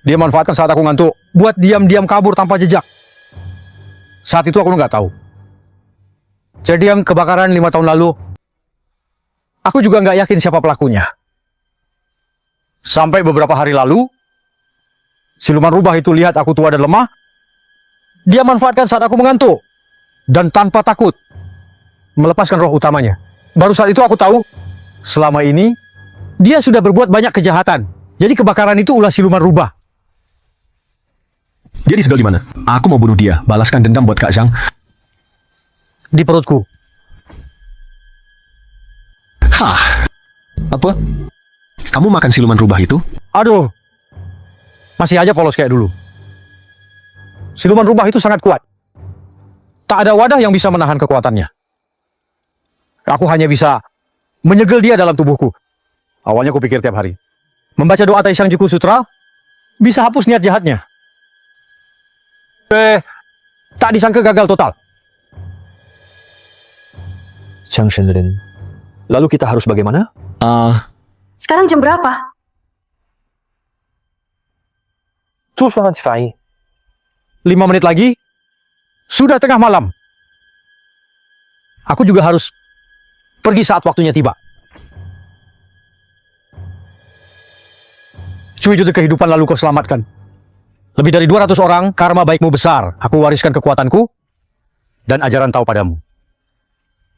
Speaker 1: Dia manfaatkan saat aku ngantuk buat diam-diam kabur tanpa jejak. Saat itu aku nggak tahu. Jadi yang kebakaran 5 tahun lalu, aku juga nggak yakin siapa pelakunya. Sampai beberapa hari lalu, siluman rubah itu lihat aku tua dan lemah. Dia manfaatkan saat aku mengantuk. Dan tanpa takut, melepaskan roh utamanya. Baru saat itu aku tahu, selama ini, dia sudah berbuat banyak kejahatan. Jadi kebakaran itu ulah siluman rubah.
Speaker 2: Jadi segel di mana? Aku mau bunuh dia, balaskan dendam buat Kak Zhang.
Speaker 1: Di perutku.
Speaker 2: Hah? Apa? Kamu makan siluman rubah itu?
Speaker 1: Aduh, masih aja polos kayak dulu. Siluman rubah itu sangat kuat. Tak ada wadah yang bisa menahan kekuatannya. Aku hanya bisa menyegel dia dalam tubuhku. Awalnya aku pikir tiap hari. Membaca doa Taishang Juku Sutra bisa hapus niat jahatnya. Tak disangka gagal total.
Speaker 5: Chang Shenren. Lalu kita harus bagaimana?
Speaker 6: Sekarang jam berapa?
Speaker 1: 5 menit lagi, sudah tengah malam. Aku juga harus pergi saat waktunya tiba. Cui jute kehidupan lalu kau selamatkan. Lebih dari 200 orang, karma baikmu besar. Aku wariskan kekuatanku dan ajaran tahu padamu.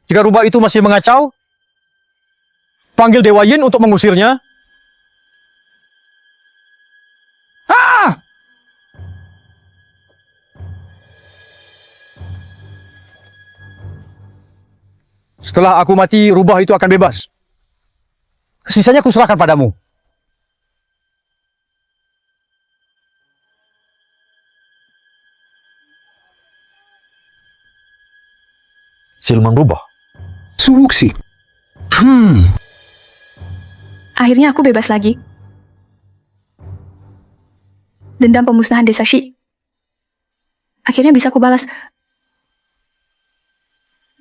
Speaker 1: Jika rubah itu masih mengacau, panggil Dewa Yin untuk mengusirnya. Setelah aku mati, rubah itu akan bebas. Sisanya kuserahkan padamu.
Speaker 5: Siluman rubah?
Speaker 2: Suwuxi.
Speaker 3: Akhirnya aku bebas lagi. Dendam pemusnahan desa Shi. Akhirnya bisa aku balas.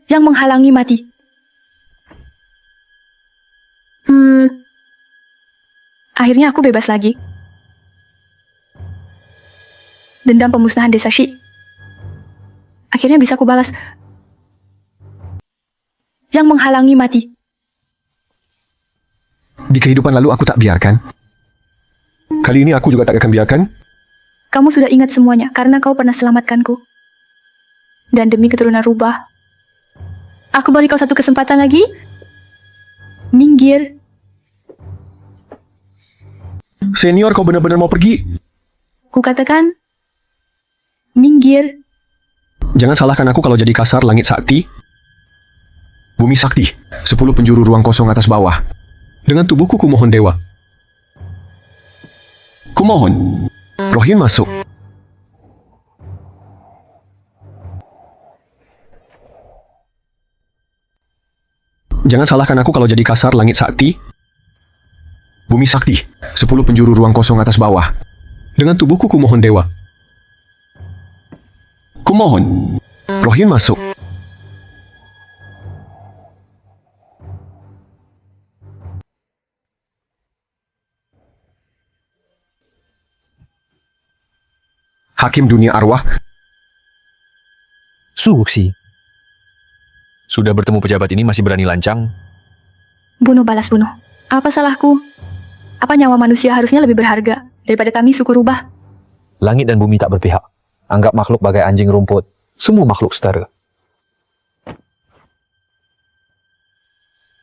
Speaker 3: Yang menghalangi mati. Akhirnya aku bebas lagi. Dendam pemusnahan desa Shi. Akhirnya bisa aku balas. Yang menghalangi mati.
Speaker 2: Di kehidupan lalu aku tak biarkan. Kali ini aku juga tak akan biarkan.
Speaker 3: Kamu sudah ingat semuanya karena kau pernah selamatkanku. Dan demi keturunan rubah, aku beri kau satu kesempatan lagi. Minggir.
Speaker 2: Senior, kau benar-benar mau pergi?
Speaker 3: Kukatakan, minggir.
Speaker 2: Jangan salahkan aku kalau jadi kasar. Langit sakti, bumi sakti, 10 penjuru ruang kosong atas bawah. Dengan tubuhku kumohon dewa. Kumohon, Rohin masuk. Jangan salahkan aku kalau jadi kasar. Langit sakti, bumi sakti, 10 penjuru ruang kosong atas bawah. Dengan tubuhku kumohon dewa. Kumohon, Rohin masuk. Hakim dunia arwah.
Speaker 5: Suwuxi. Sudah bertemu pejabat ini masih berani lancang?
Speaker 3: Bunuh balas bunuh. Apa salahku? Apa nyawa manusia harusnya lebih berharga daripada kami suku rubah?
Speaker 5: Langit dan bumi tak berpihak. Anggap makhluk bagai anjing rumput. Semua makhluk setara.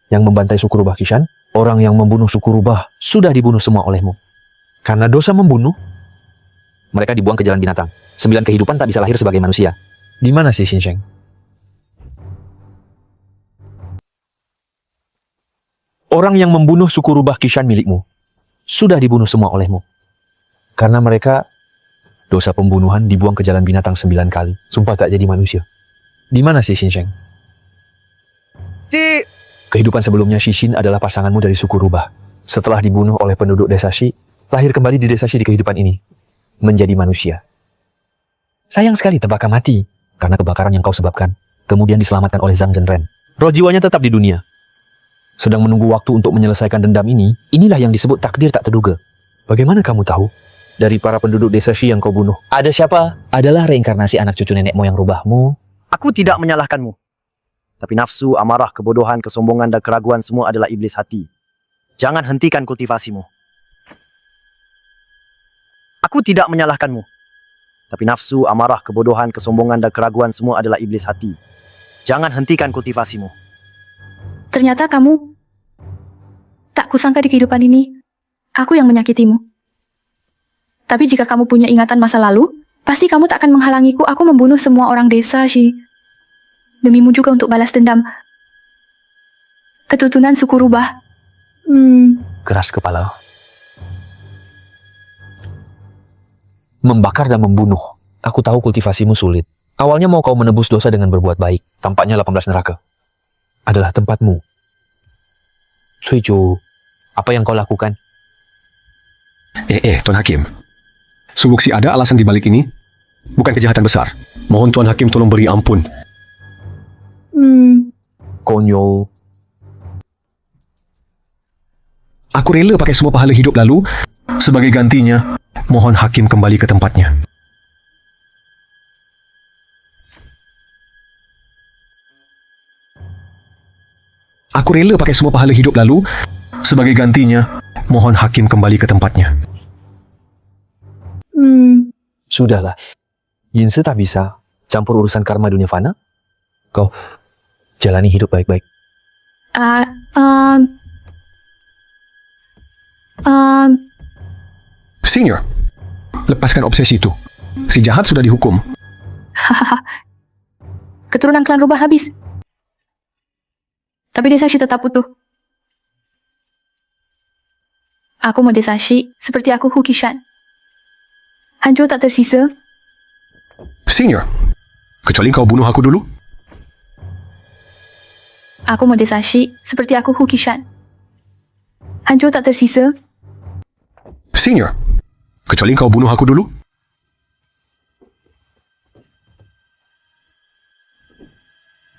Speaker 5: Yang membantai suku rubah Kishan, orang yang membunuh suku rubah sudah dibunuh semua olehmu. Karena dosa membunuh, mereka dibuang ke jalan binatang. 9 kehidupan tak bisa lahir sebagai manusia. Di mana sih Xinsheng? Orang yang membunuh suku rubah Kishan milikmu sudah dibunuh semua olehmu. Karena mereka dosa pembunuhan dibuang ke jalan binatang 9 kali. Sumpah tak jadi manusia. Di mana sih Xinsheng? Kehidupan sebelumnya Shishin adalah pasanganmu dari suku rubah. Setelah dibunuh oleh penduduk desa Shi, lahir kembali di desa Shi di kehidupan ini. Menjadi manusia. Sayang sekali terbakar mati karena kebakaran yang kau sebabkan. Kemudian diselamatkan oleh Zhang Zhenren. Roh jiwanya tetap di dunia. Sedang menunggu waktu untuk menyelesaikan dendam ini. Inilah yang disebut takdir tak terduga. Bagaimana kamu tahu? Dari para penduduk desa Shi yang kau bunuh. Ada siapa? Adalah reinkarnasi anak cucu nenek moyang rubahmu.
Speaker 7: Aku tidak menyalahkanmu. Tapi nafsu, amarah, kebodohan, kesombongan, dan keraguan semua adalah iblis hati. Jangan hentikan kultivasimu. Aku tidak menyalahkanmu. Tapi nafsu, amarah, kebodohan, kesombongan, dan keraguan semua adalah iblis hati. Jangan hentikan kultivasimu.
Speaker 3: Ternyata kamu... Tak kusangka di kehidupan ini, aku yang menyakitimu. Tapi jika kamu punya ingatan masa lalu, pasti kamu tak akan menghalangiku aku membunuh semua orang desa, Shi. Demimu juga untuk balas dendam. Keturunan suku rubah.
Speaker 5: Keras kepala. Membakar dan membunuh. Aku tahu kultivasimu sulit. Awalnya mau kau menebus dosa dengan berbuat baik. Tampaknya 18 neraka adalah tempatmu. Cuicu, apa yang kau lakukan?
Speaker 2: Tuan Hakim. Sungguh sih ada alasan di balik ini? Bukan kejahatan besar. Mohon Tuan Hakim tolong beri ampun.
Speaker 5: Konyol.
Speaker 2: Aku rela pakai semua pahala hidup lalu. Sebagai gantinya, mohon Hakim kembali ke tempatnya. Aku rela pakai semua pahala hidup lalu. Sebagai gantinya, mohon Hakim kembali ke tempatnya.
Speaker 5: Sudahlah. Yinse tak bisa campur urusan karma dunia fana. Kau jalani hidup baik-baik.
Speaker 2: Senior, lepaskan obsesi itu. Si jahat sudah dihukum.
Speaker 3: Hahaha. Keturunan klan rubah habis. Tapi desa Shi tetap utuh. Aku mau desa Shi seperti aku Hu Kishan. Hancur tak tersisa.
Speaker 2: Senior, kecuali kau bunuh aku dulu.
Speaker 3: Aku mau desa Shi seperti aku Hu Kishan. Hancur tak tersisa.
Speaker 2: Senior, kecuali kau bunuh aku dulu.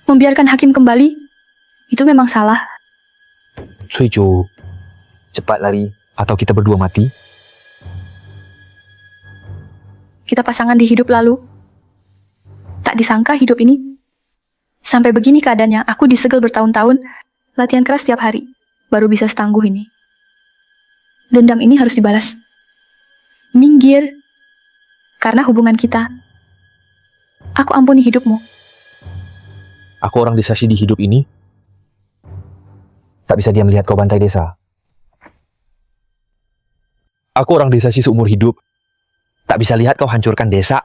Speaker 3: Membiarkan hakim kembali, itu memang salah.
Speaker 5: Cuicu, cepat lari atau kita berdua mati.
Speaker 3: Kita pasangan di hidup lalu. Tak disangka hidup ini. Sampai begini keadaannya, aku disegel bertahun-tahun, latihan keras setiap hari, baru bisa setangguh ini. Dendam ini harus dibalas. Minggir. Karena hubungan kita. Aku ampuni hidupmu.
Speaker 5: Aku orang desa Shi di hidup ini. Tak bisa diam melihat kau bantai desa. Aku orang desa Shi seumur hidup. Tak bisa lihat kau hancurkan desa.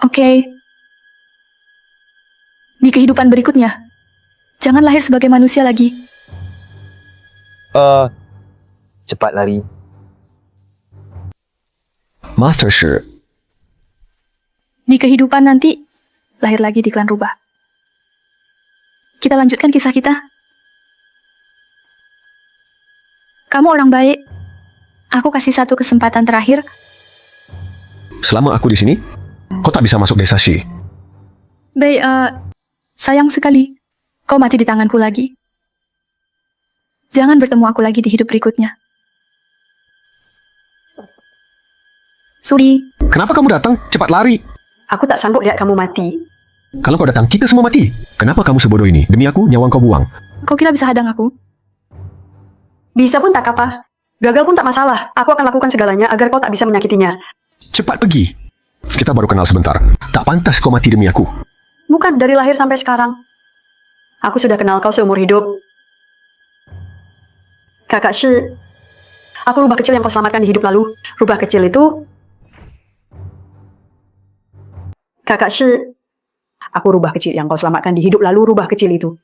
Speaker 3: Oke. Di kehidupan berikutnya, jangan lahir sebagai manusia lagi.
Speaker 5: Cepat lari.
Speaker 2: Master Shi,
Speaker 3: Di kehidupan nanti, lahir lagi di klan rubah. Kita lanjutkan kisah kita. Kamu orang baik. Aku kasih satu kesempatan terakhir.
Speaker 2: selama aku di sini, kau tak bisa masuk desa Shi.
Speaker 3: Baik, sayang sekali. Kau mati di tanganku lagi. Jangan bertemu aku lagi di hidup berikutnya. Suri,
Speaker 2: Kenapa kamu datang? Cepat lari.
Speaker 6: Aku tak sanggup lihat kamu mati.
Speaker 2: Kalau kau datang, kita semua mati. Kenapa kamu sebodoh ini? Demi aku, nyawa kau buang.
Speaker 3: Kau kira bisa hadang aku?
Speaker 6: Bisa pun tak apa. Gagal pun tak masalah. Aku akan lakukan segalanya agar kau tak bisa menyakitinya.
Speaker 2: Cepat pergi. Kita baru kenal sebentar. Tak pantas kau mati demi aku.
Speaker 6: Bukan dari lahir sampai sekarang. Aku sudah kenal kau seumur hidup. Kakak Shi, aku rubah kecil yang kau selamatkan di hidup lalu. Rubah kecil itu... Kakak Shi, aku rubah kecil yang kau selamatkan di hidup lalu. Rubah kecil itu.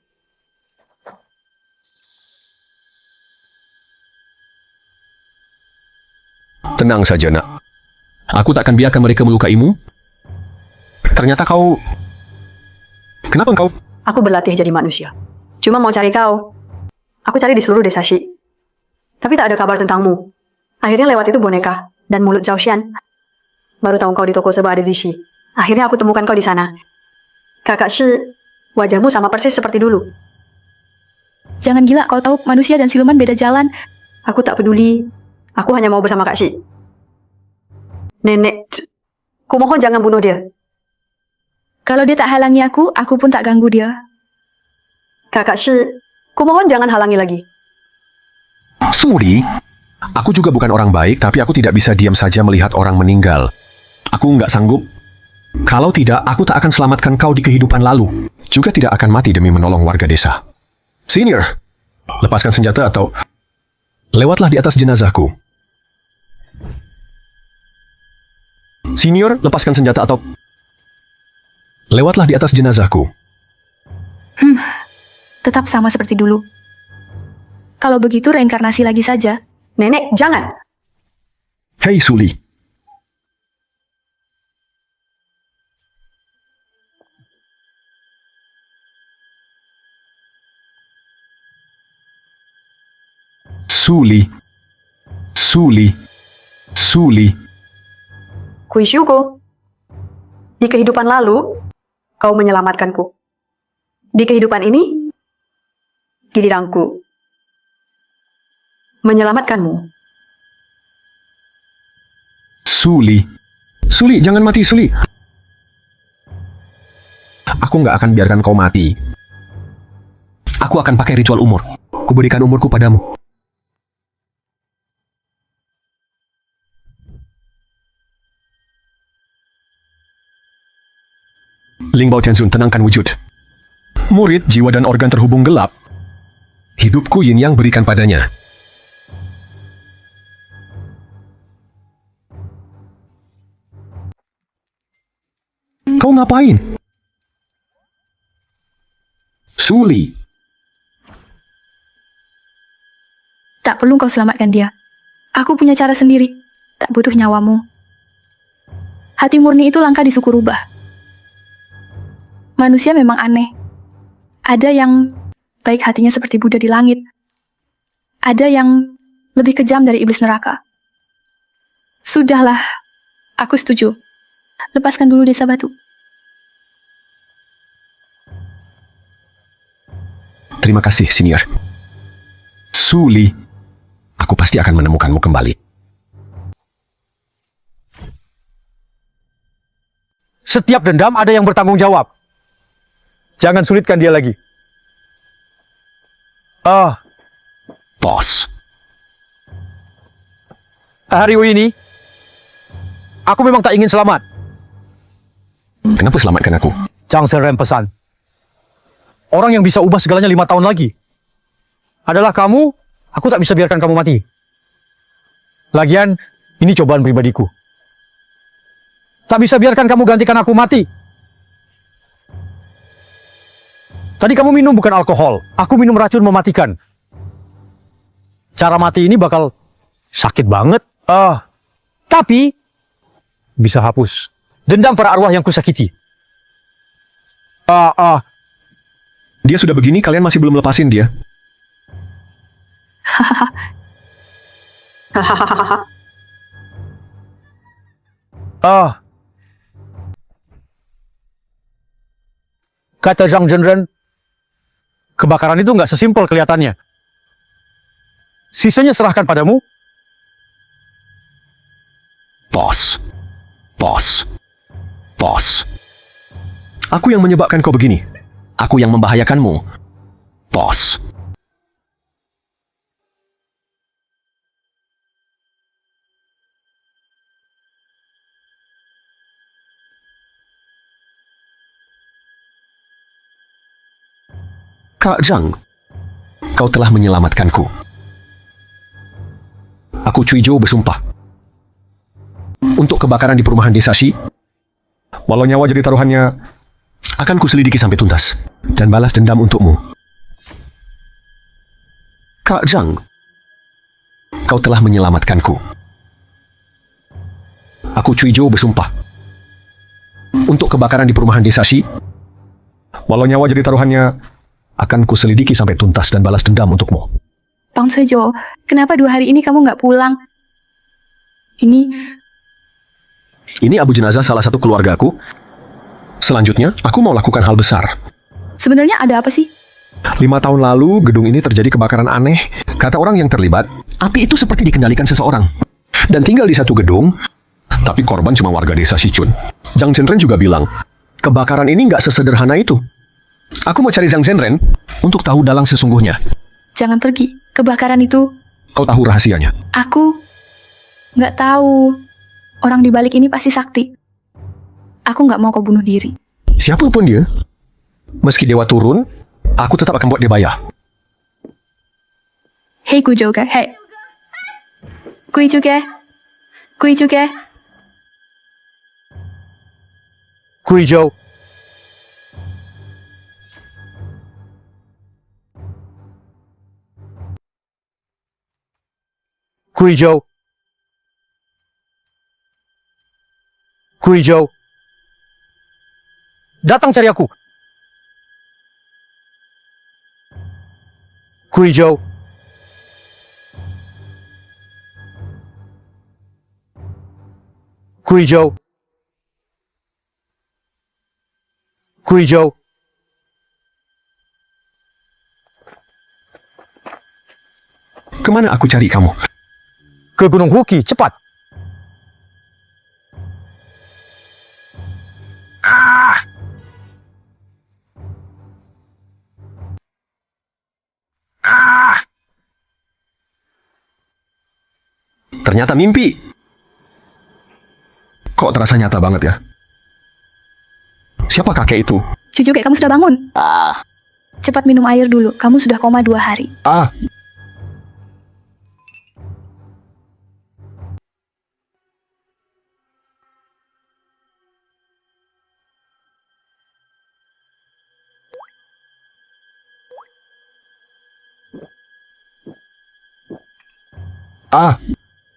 Speaker 2: Tenang saja, nak. Aku tak akan biarkan mereka melukaimu. Ternyata kau... Kenapa engkau...
Speaker 6: Aku berlatih jadi manusia. Cuma mau cari kau. Aku cari di seluruh desa Shi. Tapi tak ada kabar tentangmu. Akhirnya lewat itu boneka dan mulut Zhao Xian. Baru tahu kau di toko sebuah ada Zishi. Akhirnya aku temukan kau di sana. Kakak Shi, wajahmu sama persis seperti dulu.
Speaker 3: Jangan gila, kau tahu manusia dan siluman beda jalan.
Speaker 6: Aku tak peduli. Aku hanya mau bersama Kak Shi. Nenek, kumohon jangan bunuh dia.
Speaker 3: Kalau dia tak halangi aku pun tak ganggu dia.
Speaker 6: Kakak Shi, kumohon jangan halangi lagi.
Speaker 2: Suri, aku juga bukan orang baik, tapi aku tidak bisa diam saja melihat orang meninggal. Aku nggak sanggup. Kalau tidak, aku tak akan selamatkan kau di kehidupan lalu. Juga tidak akan mati demi menolong warga desa. Senior, lepaskan senjata atau... Lewatlah di atas jenazahku. Senior, lepaskan senjata atau... Lewatlah di atas jenazahku.
Speaker 3: Tetap sama seperti dulu. Kalau begitu reinkarnasi lagi saja.
Speaker 6: Nenek, jangan.
Speaker 2: Hei Suli. Suli. Suli. Suli.
Speaker 6: Kuisyuko. Di kehidupan lalu, kau menyelamatkanku. Di kehidupan ini, giliranku menyelamatkanmu.
Speaker 2: Suli. Suli, jangan mati, Suli. Aku nggak akan biarkan kau mati. Aku akan pakai ritual umur. Kuberikan umurku padamu. Ling Bao Tianxun, tenangkan wujud. Murid, jiwa dan organ terhubung gelap. Hidupku yin yang berikan padanya. Kau ngapain? Suli.
Speaker 3: Tak perlu kau selamatkan dia. Aku punya cara sendiri. Tak butuh nyawamu. Hati murni itu langka di suku rubah. Manusia memang aneh. Ada yang baik hatinya seperti Buddha di langit. Ada yang lebih kejam dari iblis neraka. Sudahlah, aku setuju. Lepaskan dulu desa batu.
Speaker 2: Terima kasih, Senior. Suli, aku pasti akan menemukanmu kembali.
Speaker 1: Setiap dendam ada yang bertanggung jawab. Jangan sulitkan dia lagi.
Speaker 2: Bos.
Speaker 1: Hari ini, aku memang tak ingin selamat.
Speaker 2: Kenapa selamatkan aku?
Speaker 1: Zhang Zhenren pesan. Orang yang bisa ubah segalanya 5 tahun lagi adalah kamu. Aku tak bisa biarkan kamu mati. Lagian, ini cobaan pribadiku. Tak bisa biarkan kamu gantikan aku mati. Tadi kamu minum bukan alkohol. Aku minum racun mematikan. Cara mati ini bakal sakit banget. Tapi bisa hapus dendam para arwah yang kusakiti.
Speaker 2: Dia sudah begini, kalian masih belum lepasin dia.
Speaker 1: Kata Zhang Zhenren, kebakaran itu nggak sesimpel kelihatannya. Sisanya serahkan padamu.
Speaker 2: Bos. Bos. Bos. Aku yang menyebabkan kau begini. Aku yang membahayakanmu. Bos. Kak Zhang, kau telah menyelamatkanku. Aku Cui Zhou bersumpah. Untuk kebakaran di perumahan desa Shi, walau nyawa jadi taruhannya, akan kuselidiki sampai tuntas dan balas dendam untukmu. Kak Zhang, kau telah menyelamatkanku. Aku Cui Zhou bersumpah. Untuk kebakaran di perumahan desa Shi, walau nyawa jadi taruhannya, akan kuselidiki sampai tuntas dan balas dendam untukmu.
Speaker 3: Bang Cuejo, kenapa 2 hari ini kamu nggak pulang?
Speaker 2: Ini abu jenazah salah satu keluarga aku. Selanjutnya, aku mau lakukan hal besar.
Speaker 3: Sebenarnya ada apa sih?
Speaker 2: 5 tahun lalu, gedung ini terjadi kebakaran aneh. Kata orang yang terlibat, api itu seperti dikendalikan seseorang. Dan tinggal di satu gedung, tapi korban cuma warga desa Sichun. Zhang Zhenren juga bilang, kebakaran ini nggak sesederhana itu. Aku mau cari Zhang Zhenren untuk tahu dalang sesungguhnya.
Speaker 3: Jangan pergi. Kebakaran itu,
Speaker 2: Kau tahu rahasianya.
Speaker 3: aku nggak tahu. Orang di balik ini pasti sakti. Aku nggak mau kau bunuh diri.
Speaker 2: Siapapun dia, meski dewa turun, aku tetap akan buat dia bayar.
Speaker 3: Hei Kujoga, hei. Kuijuge. Kuijuge.
Speaker 1: Cui Zhou. Cui Zhou. Cui Zhou. Datang cari aku. Cui Zhou. Cui Zhou. Cui Zhou.
Speaker 2: Kemana aku cari kamu?
Speaker 1: Ke Gunung Huki, cepat.
Speaker 2: Ternyata mimpi. Kok terasa nyata banget ya? Siapa kakek itu?
Speaker 3: Cucuge, kamu sudah bangun? Cepat minum air dulu. Kamu sudah koma 2 hari.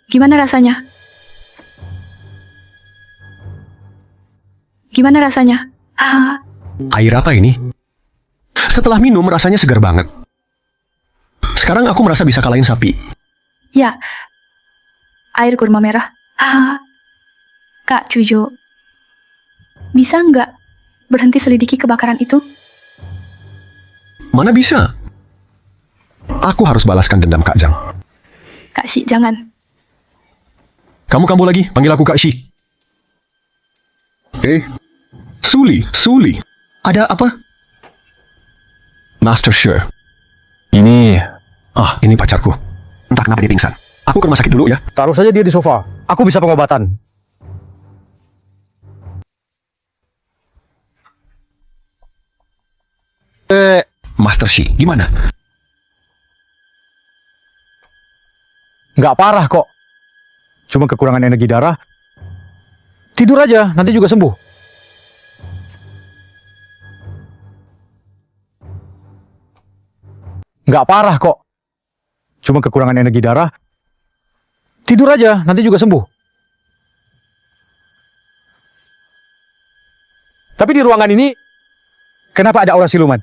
Speaker 3: Gimana rasanya? Gimana rasanya?
Speaker 2: Air apa ini? Setelah minum rasanya segar banget. Sekarang aku merasa bisa kalahin sapi.
Speaker 3: Ya, air kurma merah. Kak Cujo, bisa nggak berhenti selidiki kebakaran itu?
Speaker 2: Mana bisa? Aku harus balaskan dendam Kak Zhang.
Speaker 3: Kak Shi, jangan.
Speaker 2: Kamu kambuh lagi, panggil aku Kak Shi. Suli. Ada apa? Master Sure.
Speaker 5: Ini
Speaker 2: Ini pacarku. Entah kenapa dia pingsan. Aku ke rumah sakit dulu ya.
Speaker 1: Taruh saja dia di sofa. Aku bisa pengobatan.
Speaker 2: Master Shi, gimana?
Speaker 1: Nggak parah kok. Cuma kekurangan energi darah. Tidur aja, nanti juga sembuh. Nggak parah kok. Cuma kekurangan energi darah. Tidur aja, nanti juga sembuh. Tapi di ruangan ini, kenapa ada aura siluman?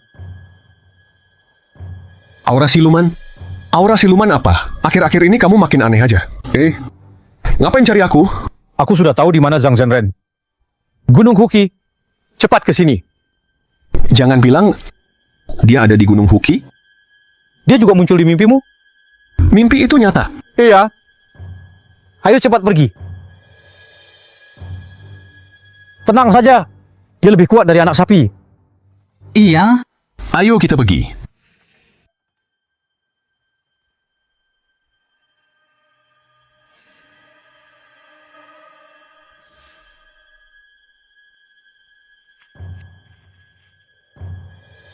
Speaker 2: Aura siluman? Aura siluman apa? Akhir-akhir ini kamu makin aneh aja. Ngapain cari aku?
Speaker 1: Aku sudah tahu di mana Zhang Zhenren. Gunung Huki. Cepat ke sini.
Speaker 2: Jangan bilang dia ada di Gunung Huki.
Speaker 1: Dia juga muncul di mimpimu?
Speaker 2: Mimpi itu nyata.
Speaker 1: Iya. Ayo cepat pergi. Tenang saja. Dia lebih kuat dari anak sapi.
Speaker 4: Iya,
Speaker 2: Ayo kita pergi.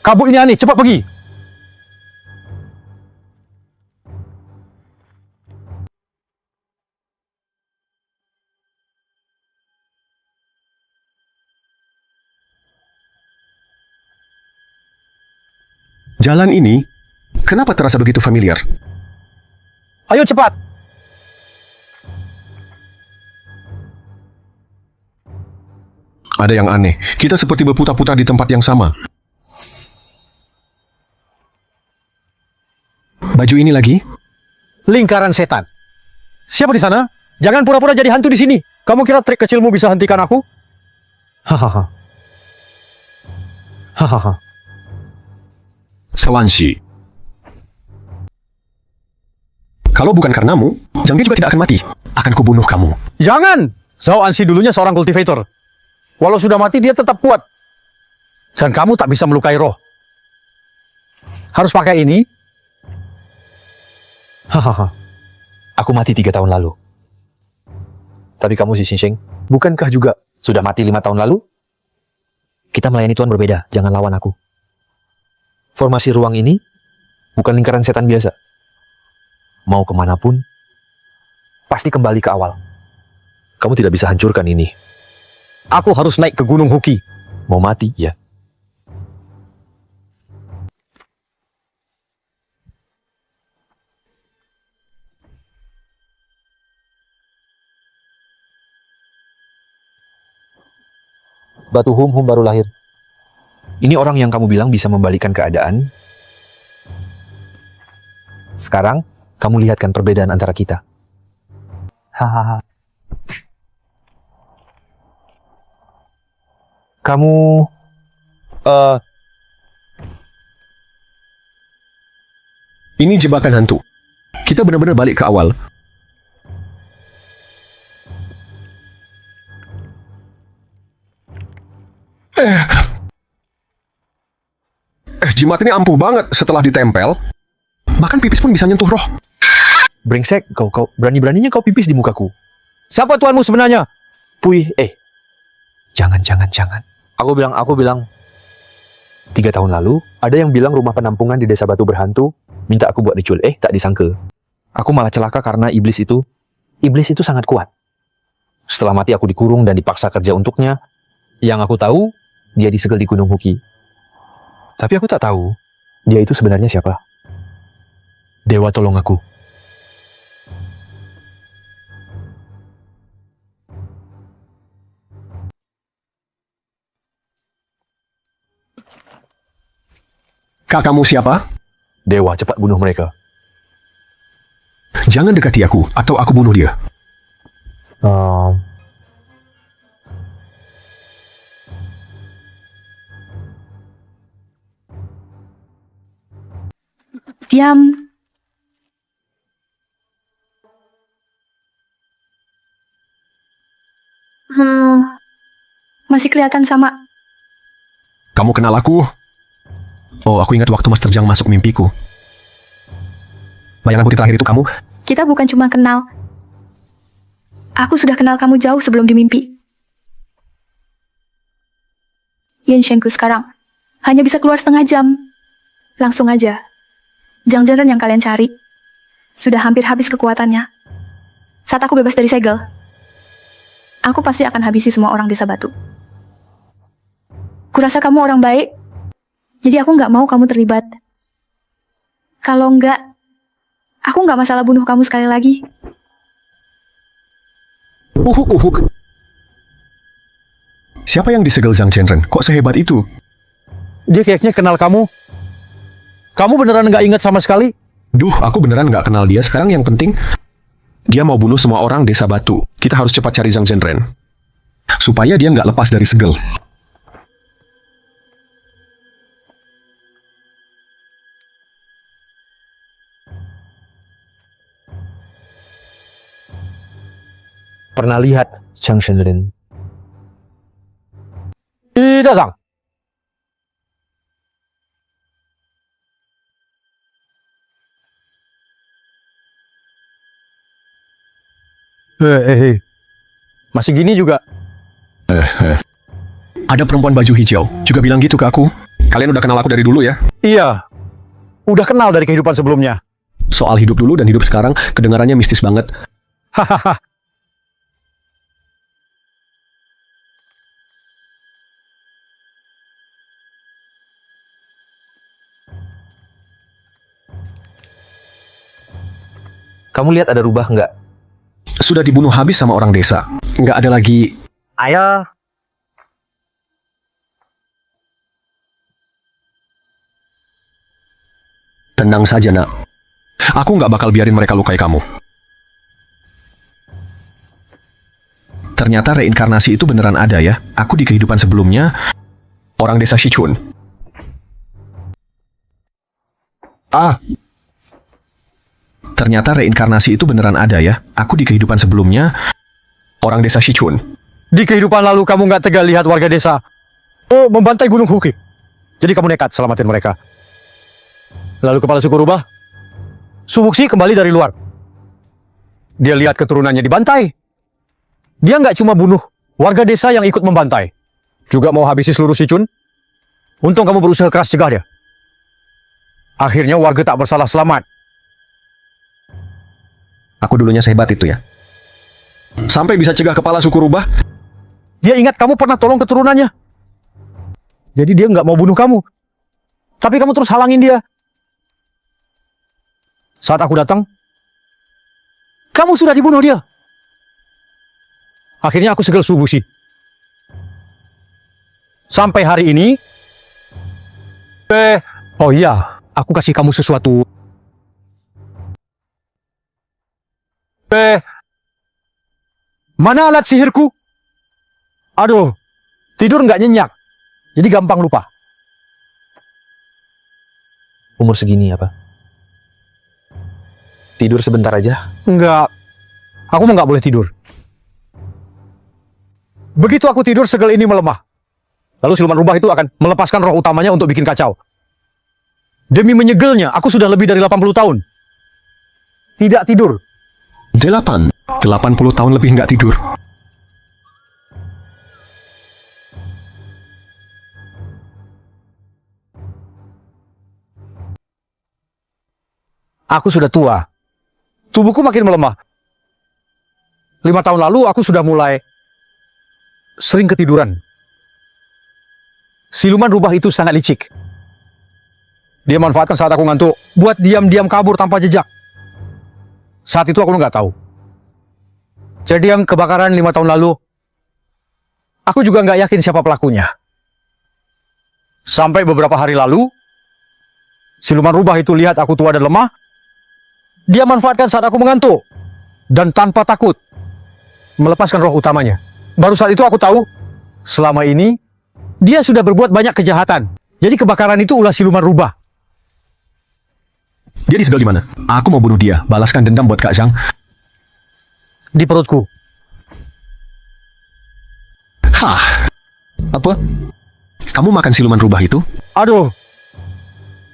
Speaker 1: Kabut ini aneh, cepat pergi.
Speaker 2: Jalan ini, kenapa terasa begitu familiar?
Speaker 1: Ayo cepat.
Speaker 2: Ada yang aneh. Kita seperti berputar-putar di tempat yang sama. Baju ini lagi?
Speaker 1: Lingkaran setan. Siapa di sana? Jangan pura-pura jadi hantu di sini. Kamu kira trik kecilmu bisa hentikan aku? Hahaha. Hahaha.
Speaker 2: Sawanshi. Kalau bukan karenamu, Jangge juga tidak akan mati. Akan kubunuh kamu.
Speaker 1: Jangan! Zhao Anxi dulunya seorang kultivator. Walau sudah mati, dia tetap kuat. Dan kamu tak bisa melukai roh. Harus pakai ini.
Speaker 5: Hahaha. Aku mati 3 tahun lalu. Tapi kamu si Xingxing, bukankah juga sudah mati 5 tahun lalu? Kita melayani Tuhan berbeda, jangan lawan aku. Formasi ruang ini bukan lingkaran setan biasa. Mau kemanapun, pasti kembali ke awal. Kamu tidak bisa hancurkan ini.
Speaker 1: Aku harus naik ke Gunung Huki.
Speaker 5: Mau mati, ya. Batu Hum Hum baru lahir. Ini orang yang kamu bilang bisa membalikkan keadaan. Sekarang, kamu lihat kan perbedaan antara kita. Hahaha. Kamu...
Speaker 2: Ini jebakan hantu. Kita benar-benar balik ke awal. Jimat ini ampuh banget setelah ditempel. Bahkan pipis pun bisa nyentuh roh.
Speaker 5: brengsek, kau berani-beraninya kau pipis di mukaku.
Speaker 1: Siapa tuanmu sebenarnya?
Speaker 5: Puih, jangan. Aku bilang 3 tahun lalu, ada yang bilang rumah penampungan di desa batu berhantu, minta aku buat diculik. Tak disangka. Aku malah celaka karena iblis itu sangat kuat. Setelah mati aku dikurung dan dipaksa kerja untuknya. Yang aku tahu, dia disegel di Gunung Huki. Tapi aku tak tahu, dia itu sebenarnya siapa. Dewa tolong aku.
Speaker 2: Kakakmu siapa?
Speaker 5: Dewa, cepat bunuh mereka.
Speaker 2: Jangan dekati aku, atau aku bunuh dia.
Speaker 3: Diam. Masih kelihatan sama.
Speaker 2: Kamu kenal aku? Oh, aku ingat waktu Master Zhang masuk mimpiku. Bayangan putih terakhir itu kamu?
Speaker 3: Kita bukan cuma kenal. Aku sudah kenal kamu jauh sebelum di mimpi. Yen Shengku sekarang hanya bisa keluar setengah jam. Langsung aja. Zhang Zhenren yang kalian cari sudah hampir habis kekuatannya. Saat aku bebas dari segel, aku pasti akan habisi semua orang desa batu. Kurasa kamu orang baik, jadi aku nggak mau kamu terlibat. Kalau nggak, aku nggak masalah bunuh kamu sekali lagi.
Speaker 2: Uhuk. Siapa yang disegel Zhang Zhenren? Kok sehebat itu?
Speaker 1: Dia kayaknya kenal kamu. Kamu beneran nggak ingat sama sekali?
Speaker 2: Duh, aku beneran nggak kenal dia. Sekarang yang penting, dia mau bunuh semua orang desa batu. Kita harus cepat cari Zhang Zhenren. Supaya dia nggak lepas dari segel.
Speaker 5: Pernah lihat Zhang Zhenren?
Speaker 1: Tidak, Zhang. Masih gini juga.
Speaker 2: Ada perempuan baju hijau, juga bilang gitu ke aku. Kalian udah kenal aku dari dulu ya?
Speaker 1: Iya. Udah kenal dari kehidupan sebelumnya.
Speaker 2: Soal hidup dulu dan hidup sekarang, kedengarannya mistis banget.
Speaker 1: Hahaha.
Speaker 5: Kamu lihat ada rubah nggak?
Speaker 2: Sudah dibunuh habis sama orang desa. Nggak ada lagi.
Speaker 7: Ayah,
Speaker 2: Tenang saja, nak. Aku nggak bakal biarin mereka lukai kamu. Ternyata reinkarnasi itu beneran ada ya. Aku di kehidupan sebelumnya orang desa Shichun. Ternyata reinkarnasi itu beneran ada ya. Aku di kehidupan sebelumnya orang desa Shichun.
Speaker 1: Di kehidupan lalu kamu nggak tega lihat warga desa membantai Gunung Huki. Jadi kamu nekat selamatin mereka. Lalu kepala suku rubah, Subuksi kembali dari luar. Dia lihat keturunannya dibantai. Dia nggak cuma bunuh warga desa yang ikut membantai, juga mau habisi seluruh Shichun. Untung kamu berusaha keras cegah dia. Akhirnya warga tak bersalah selamat.
Speaker 2: Aku dulunya sehebat itu ya. Sampai bisa cegah kepala suku rubah.
Speaker 1: Dia ingat kamu pernah tolong keturunannya. Jadi dia nggak mau bunuh kamu. Tapi kamu terus halangin dia. Saat aku datang, kamu sudah dibunuh dia. Akhirnya aku segel Subusi. Sampai hari ini, oh iya, aku kasih kamu sesuatu. Mana alat sihirku? Aduh, tidur nggak nyenyak. Jadi gampang lupa.
Speaker 5: Umur segini apa? Tidur sebentar aja.
Speaker 1: Enggak. Aku mah nggak boleh tidur. Begitu aku tidur, segel ini melemah. Lalu siluman rubah itu akan melepaskan roh utamanya untuk bikin kacau. Demi menyegelnya, aku sudah lebih dari 80 tahun. Tidak tidur.
Speaker 2: 80 tahun lebih nggak tidur.
Speaker 1: Aku sudah tua. Tubuhku makin melemah. 5 tahun lalu aku sudah mulai sering ketiduran. Siluman rubah itu sangat licik. Dia manfaatkan saat aku ngantuk buat diam-diam kabur tanpa jejak. Saat itu aku nggak tahu. Kejadian kebakaran 5 tahun lalu, aku juga nggak yakin siapa pelakunya. Sampai beberapa hari lalu, siluman rubah itu lihat aku tua dan lemah. Dia manfaatkan saat aku mengantuk dan tanpa takut melepaskan roh utamanya. Baru saat itu aku tahu, selama ini dia sudah berbuat banyak kejahatan. Jadi kebakaran itu ulah siluman rubah.
Speaker 2: Dia disegel di mana? Aku mau bunuh dia, balaskan dendam buat Kak Zhang.
Speaker 1: Di perutku.
Speaker 2: Hah? Apa? Kamu makan siluman rubah itu?
Speaker 1: Aduh,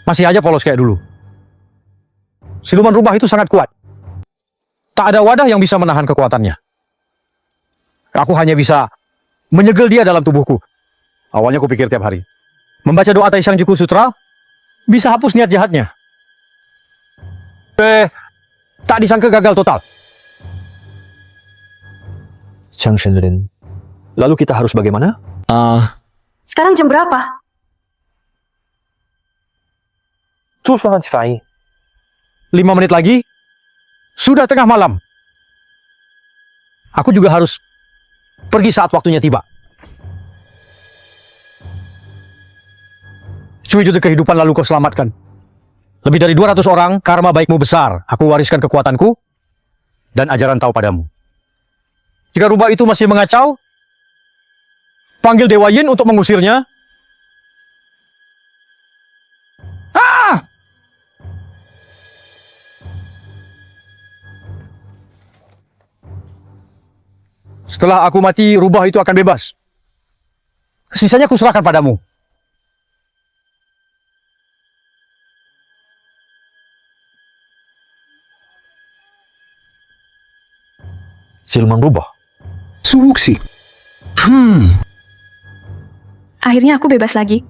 Speaker 1: masih aja polos kayak dulu. Siluman rubah itu sangat kuat. Tak ada wadah yang bisa menahan kekuatannya. Aku hanya bisa menyegel dia dalam tubuhku. Awalnya aku pikir tiap hari. Membaca doa Taisang Juku Sutra bisa hapus niat jahatnya. Tak disangka gagal total.
Speaker 5: Chang Shenlin. Lalu kita harus bagaimana?
Speaker 6: Sekarang jam berapa?
Speaker 1: 5 menit lagi, sudah tengah malam. Aku juga harus pergi saat waktunya tiba. Cui judi kehidupan lalu kau selamatkan. Lebih dari 200 orang, karma baikmu besar. Aku wariskan kekuatanku dan ajaran tahu padamu. Jika rubah itu masih mengacau, panggil Dewa Yin untuk mengusirnya. Setelah aku mati, rubah itu akan bebas. Sisanya kuserahkan padamu.
Speaker 5: Siluman rubah?
Speaker 2: Subuksi.
Speaker 3: Akhirnya aku bebas lagi.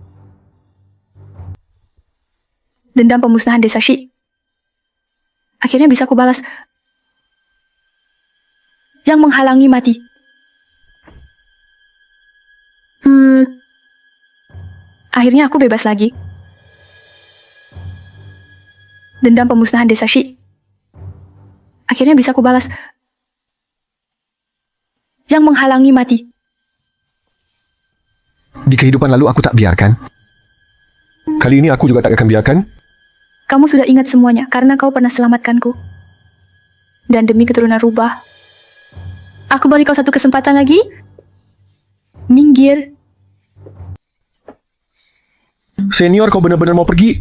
Speaker 3: Dendam pemusnahan desa Shi. Akhirnya bisa aku balas. Yang menghalangi mati. Akhirnya aku bebas lagi. Dendam pemusnahan desa Shi. akhirnya bisa aku balas. Yang menghalangi mati.
Speaker 2: Di kehidupan lalu aku tak biarkan. Kali ini aku juga tak akan biarkan.
Speaker 3: Kamu sudah ingat semuanya karena kau pernah selamatkanku. Dan demi keturunan rubah, aku beri kau satu kesempatan lagi. Minggir.
Speaker 2: Senior, kau benar-benar mau pergi?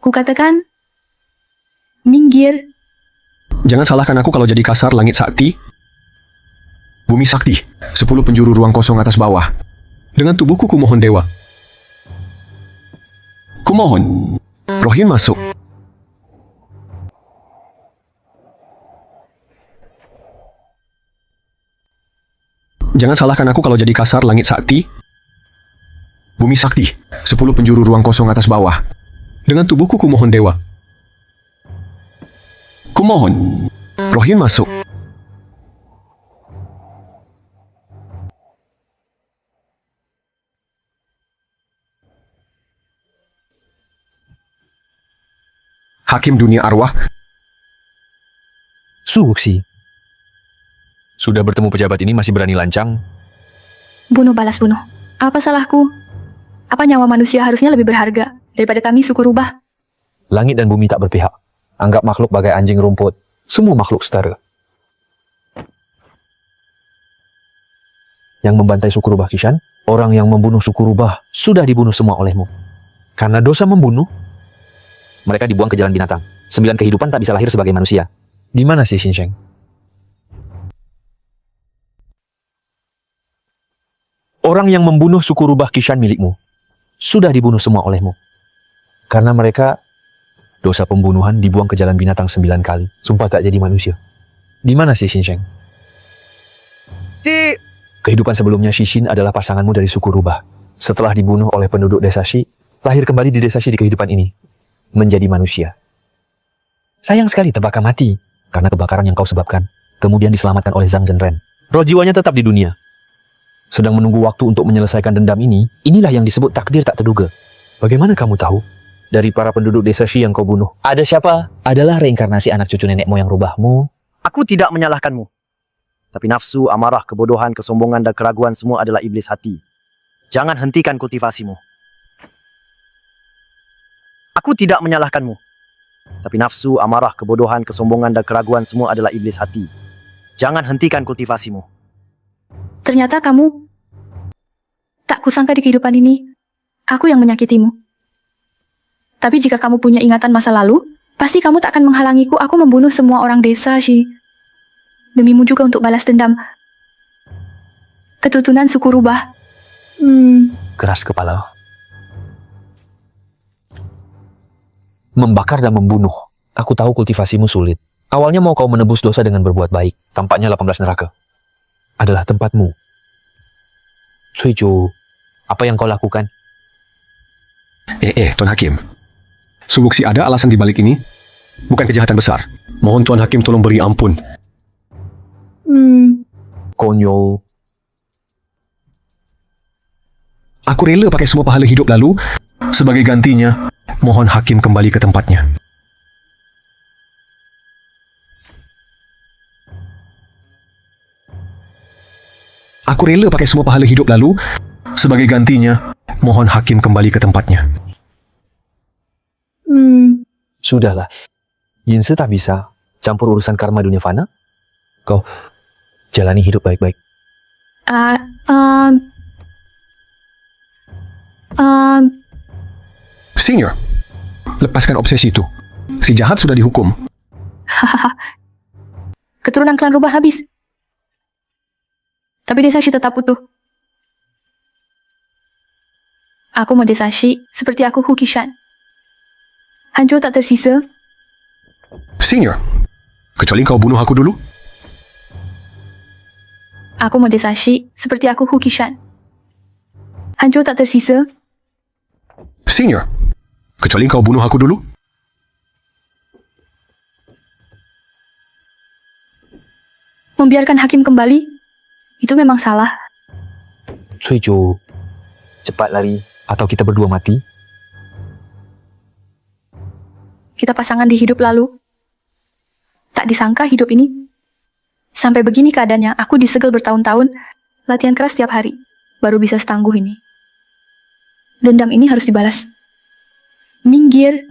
Speaker 3: Ku katakan, minggir.
Speaker 2: Jangan salahkan aku kalau jadi kasar. Langit sakti, bumi sakti, 10 penjuru ruang kosong atas bawah. Dengan tubuhku kumohon dewa. Kumohon, Rohyin masuk. Jangan salahkan aku kalau jadi kasar. Langit sakti, bumi sakti, 10 penjuru ruang kosong atas bawah. Dengan tubuhku kumohon dewa. Kumohon, Rohyin masuk. Hakim dunia arwah,
Speaker 5: Su Wuxi. Sudah bertemu pejabat ini masih berani lancang?
Speaker 3: Bunuh balas bunuh. Apa salahku? Apa nyawa manusia harusnya lebih berharga daripada kami suku rubah?
Speaker 5: Langit dan bumi tak berpihak. Anggap makhluk bagai anjing rumput. Semua makhluk setara. Yang membantai suku rubah Kishan, orang yang membunuh suku rubah sudah dibunuh semua olehmu. Karena dosa membunuh, mereka dibuang ke jalan binatang. 9 kehidupan tak bisa lahir sebagai manusia. Di mana sih Xinsheng? Orang yang membunuh suku rubah Kishan milikmu sudah dibunuh semua olehmu. Karena mereka dosa pembunuhan dibuang ke jalan binatang 9 kali. Sumpah tak jadi manusia. Di mana sih Xinsheng? Kehidupan sebelumnya Shishin adalah pasanganmu dari suku rubah. Setelah dibunuh oleh penduduk desa Shi, lahir kembali di desa Shi di kehidupan ini. Menjadi manusia. Sayang sekali terbakar mati karena kebakaran yang kau sebabkan. Kemudian diselamatkan oleh Zhang Zhenren. Roh jiwanya tetap di dunia. Sedang menunggu waktu untuk menyelesaikan dendam ini. Inilah yang disebut takdir tak terduga. Bagaimana kamu tahu? Dari para penduduk desa Shi yang kau bunuh. Ada siapa? Adalah reinkarnasi anak cucu nenek moyang rubahmu.
Speaker 7: Aku tidak menyalahkanmu. Tapi nafsu, amarah, kebodohan, kesombongan, dan keraguan semua adalah iblis hati. Jangan hentikan kultivasimu. Aku tidak menyalahkanmu. Tapi nafsu, amarah, kebodohan, kesombongan, dan keraguan semua adalah iblis hati. Jangan hentikan kultivasimu.
Speaker 3: Ternyata kamu tak kusangka di kehidupan ini aku yang menyakitimu. Tapi jika kamu punya ingatan masa lalu, pasti kamu tak akan menghalangiku aku membunuh semua orang desa, Shi. Demimu juga untuk balas dendam keturunan suku rubah.
Speaker 5: Keras kepala. Membakar dan membunuh. Aku tahu kultivasimu sulit. Awalnya mau kau menebus dosa dengan berbuat baik. Tampaknya 18 neraka adalah tempatmu. Cuiju, apa yang kau lakukan?
Speaker 2: Tuan Hakim. Su Wuxi ada alasan di balik ini? Bukan kejahatan besar. Mohon Tuan Hakim tolong beri ampun.
Speaker 5: Konyol.
Speaker 2: Aku rela pakai semua pahala hidup lalu. Sebagai gantinya, mohon Hakim kembali ke tempatnya. Aku rela pakai semua pahala hidup lalu. Sebagai gantinya, mohon Hakim kembali ke tempatnya.
Speaker 5: Sudahlah. Yinse tak bisa campur urusan karma dunia fana. Kau jalani hidup baik-baik.
Speaker 2: Senior, lepaskan obsesi itu. Si jahat sudah dihukum.
Speaker 3: Keturunan klan rubah habis. Tapi desa Shi tetap utuh. Aku mau desa Shi seperti aku Hu Kishan. Hancur tak tersisa.
Speaker 2: Senior, kecuali kau bunuh aku dulu.
Speaker 3: Aku mau desa Shi seperti aku Hu Kishan. Hancur tak tersisa.
Speaker 2: Senior, kecuali kau bunuh aku dulu.
Speaker 3: Membiarkan hakim kembali, itu memang salah.
Speaker 5: Cuiju, cepat lari atau kita berdua mati.
Speaker 3: Kita pasangan di hidup lalu. Tak disangka hidup ini sampai begini keadaannya. Aku disegel bertahun-tahun, latihan keras setiap hari, baru bisa setangguh ini. Dendam ini harus dibalas. Minggir,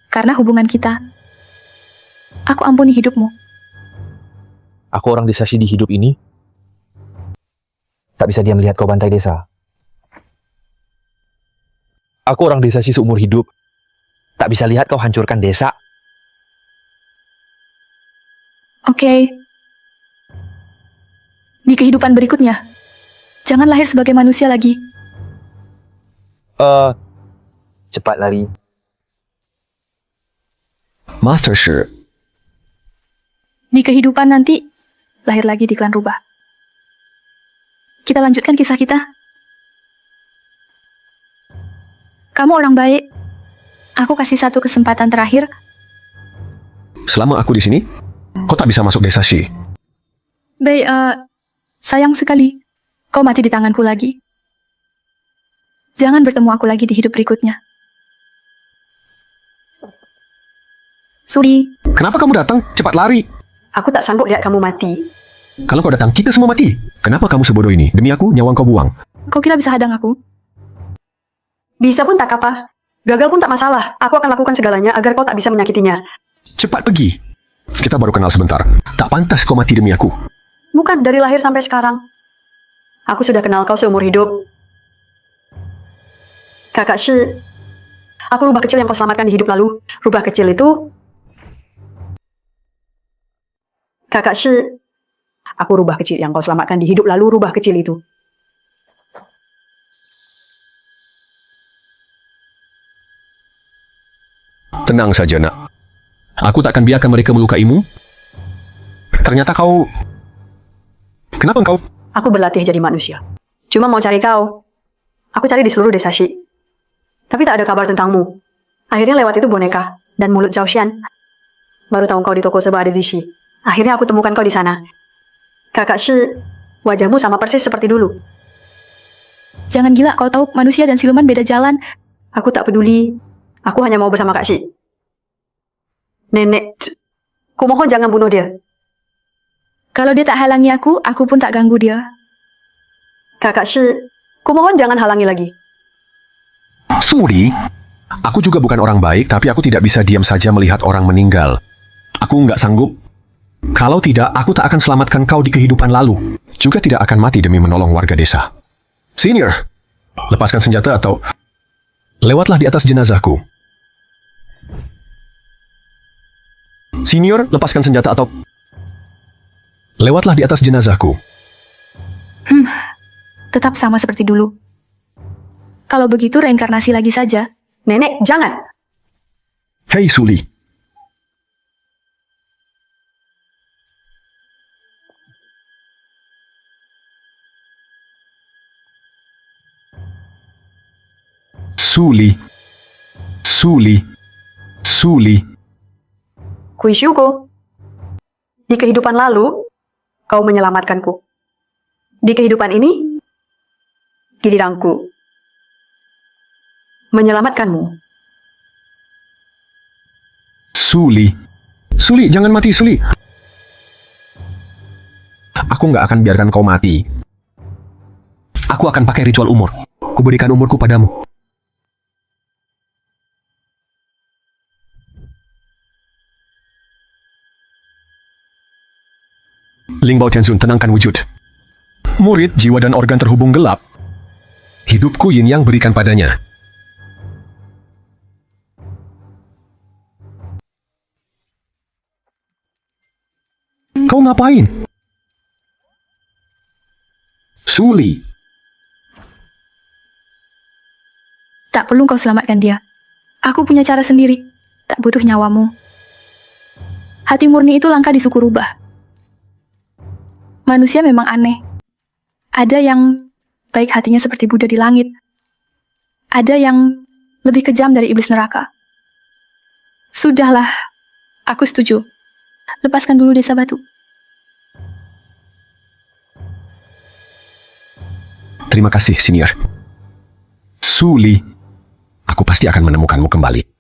Speaker 3: karena hubungan kita. Aku ampuni hidupmu.
Speaker 5: Aku orang desa di hidup ini. Tak bisa diam melihat kau bantai desa. Aku orang desa seumur hidup. Tak bisa lihat kau hancurkan desa.
Speaker 3: Oke. Di kehidupan berikutnya, jangan lahir sebagai manusia lagi.
Speaker 5: Cepat lari.
Speaker 2: Master Shi,
Speaker 3: Di kehidupan nanti, lahir lagi di klan rubah. Kita lanjutkan kisah kita. Kamu orang baik. Aku kasih satu kesempatan terakhir.
Speaker 2: selama aku di sini, kau tak bisa masuk desa Shi.
Speaker 3: Baik, sayang sekali. Kau mati di tanganku lagi. Jangan bertemu aku lagi di hidup berikutnya. Suri,
Speaker 2: Kenapa kamu datang? Cepat lari.
Speaker 6: Aku tak sanggup lihat kamu mati.
Speaker 2: Kalau kau datang, kita semua mati. Kenapa kamu sebodoh ini? Demi aku, nyawa kau buang.
Speaker 3: kau kira bisa hadang aku?
Speaker 6: Bisa pun tak apa. Gagal pun tak masalah. Aku akan lakukan segalanya agar kau tak bisa menyakitinya.
Speaker 2: Cepat pergi. Kita baru kenal sebentar. Tak pantas kau mati demi aku.
Speaker 6: Bukan dari lahir sampai sekarang. Aku sudah kenal kau seumur hidup. Kakak Shi, aku rubah kecil yang kau selamatkan di hidup lalu. Rubah kecil itu... Kakak Shi, aku rubah kecil yang kau selamatkan di hidup lalu. Rubah kecil itu.
Speaker 2: Tenang saja, nak. Aku tak akan biarkan mereka melukaimu. Ternyata kau... Kenapa engkau...
Speaker 6: Aku berlatih jadi manusia. Cuma mau cari kau. Aku cari di seluruh desa Shi. Tapi tak ada kabar tentangmu. Akhirnya lewat itu boneka dan mulut Zhao Xian. Baru tahu kau di toko sebab ada Zishi. Akhirnya aku temukan kau di sana. Kakak Shi, wajahmu sama persis seperti dulu.
Speaker 3: Jangan gila, kau tahu manusia dan siluman beda jalan.
Speaker 6: Aku tak peduli. Aku hanya mau bersama Kak Shi. Nenek, kumohon jangan bunuh dia.
Speaker 3: Kalau dia tak halangi aku pun tak ganggu dia.
Speaker 6: Kakak Shi, kumohon jangan halangi lagi.
Speaker 2: Suri, aku juga bukan orang baik, tapi aku tidak bisa diam saja melihat orang meninggal. Aku nggak sanggup. Kalau tidak, aku tak akan selamatkan kau di kehidupan lalu. Juga tidak akan mati demi menolong warga desa. Senior, lepaskan senjata atau... Lewatlah di atas jenazahku. Senior, lepaskan senjata atau... Lewatlah di atas jenazahku.
Speaker 3: Tetap sama seperti dulu. Kalau begitu reinkarnasi lagi saja.
Speaker 6: Nenek, jangan.
Speaker 2: Hei Suli. Suli. Suli. Suli.
Speaker 6: Kuishuko. Di kehidupan lalu, kau menyelamatkanku. Di kehidupan ini, giliranku menyelamatkanmu.
Speaker 2: Suli. Suli, jangan mati, Suli. Aku nggak akan biarkan kau mati. Aku akan pakai ritual umur. Kuberikan umurku padamu. Lingbao Tianzun, tenangkan wujud. Murid, jiwa dan organ terhubung gelap. Hidupku yin yang berikan padanya. Kau ngapain? Suli.
Speaker 3: Tak perlu kau selamatkan dia. Aku punya cara sendiri. Tak butuh nyawamu. Hati murni itu langka di suku rubah. Manusia memang aneh. Ada yang baik hatinya seperti Buddha di langit. Ada yang lebih kejam dari iblis neraka. Sudahlah, aku setuju. Lepaskan dulu desa batu.
Speaker 2: Terima kasih, Senior. Suli, aku pasti akan menemukanmu kembali.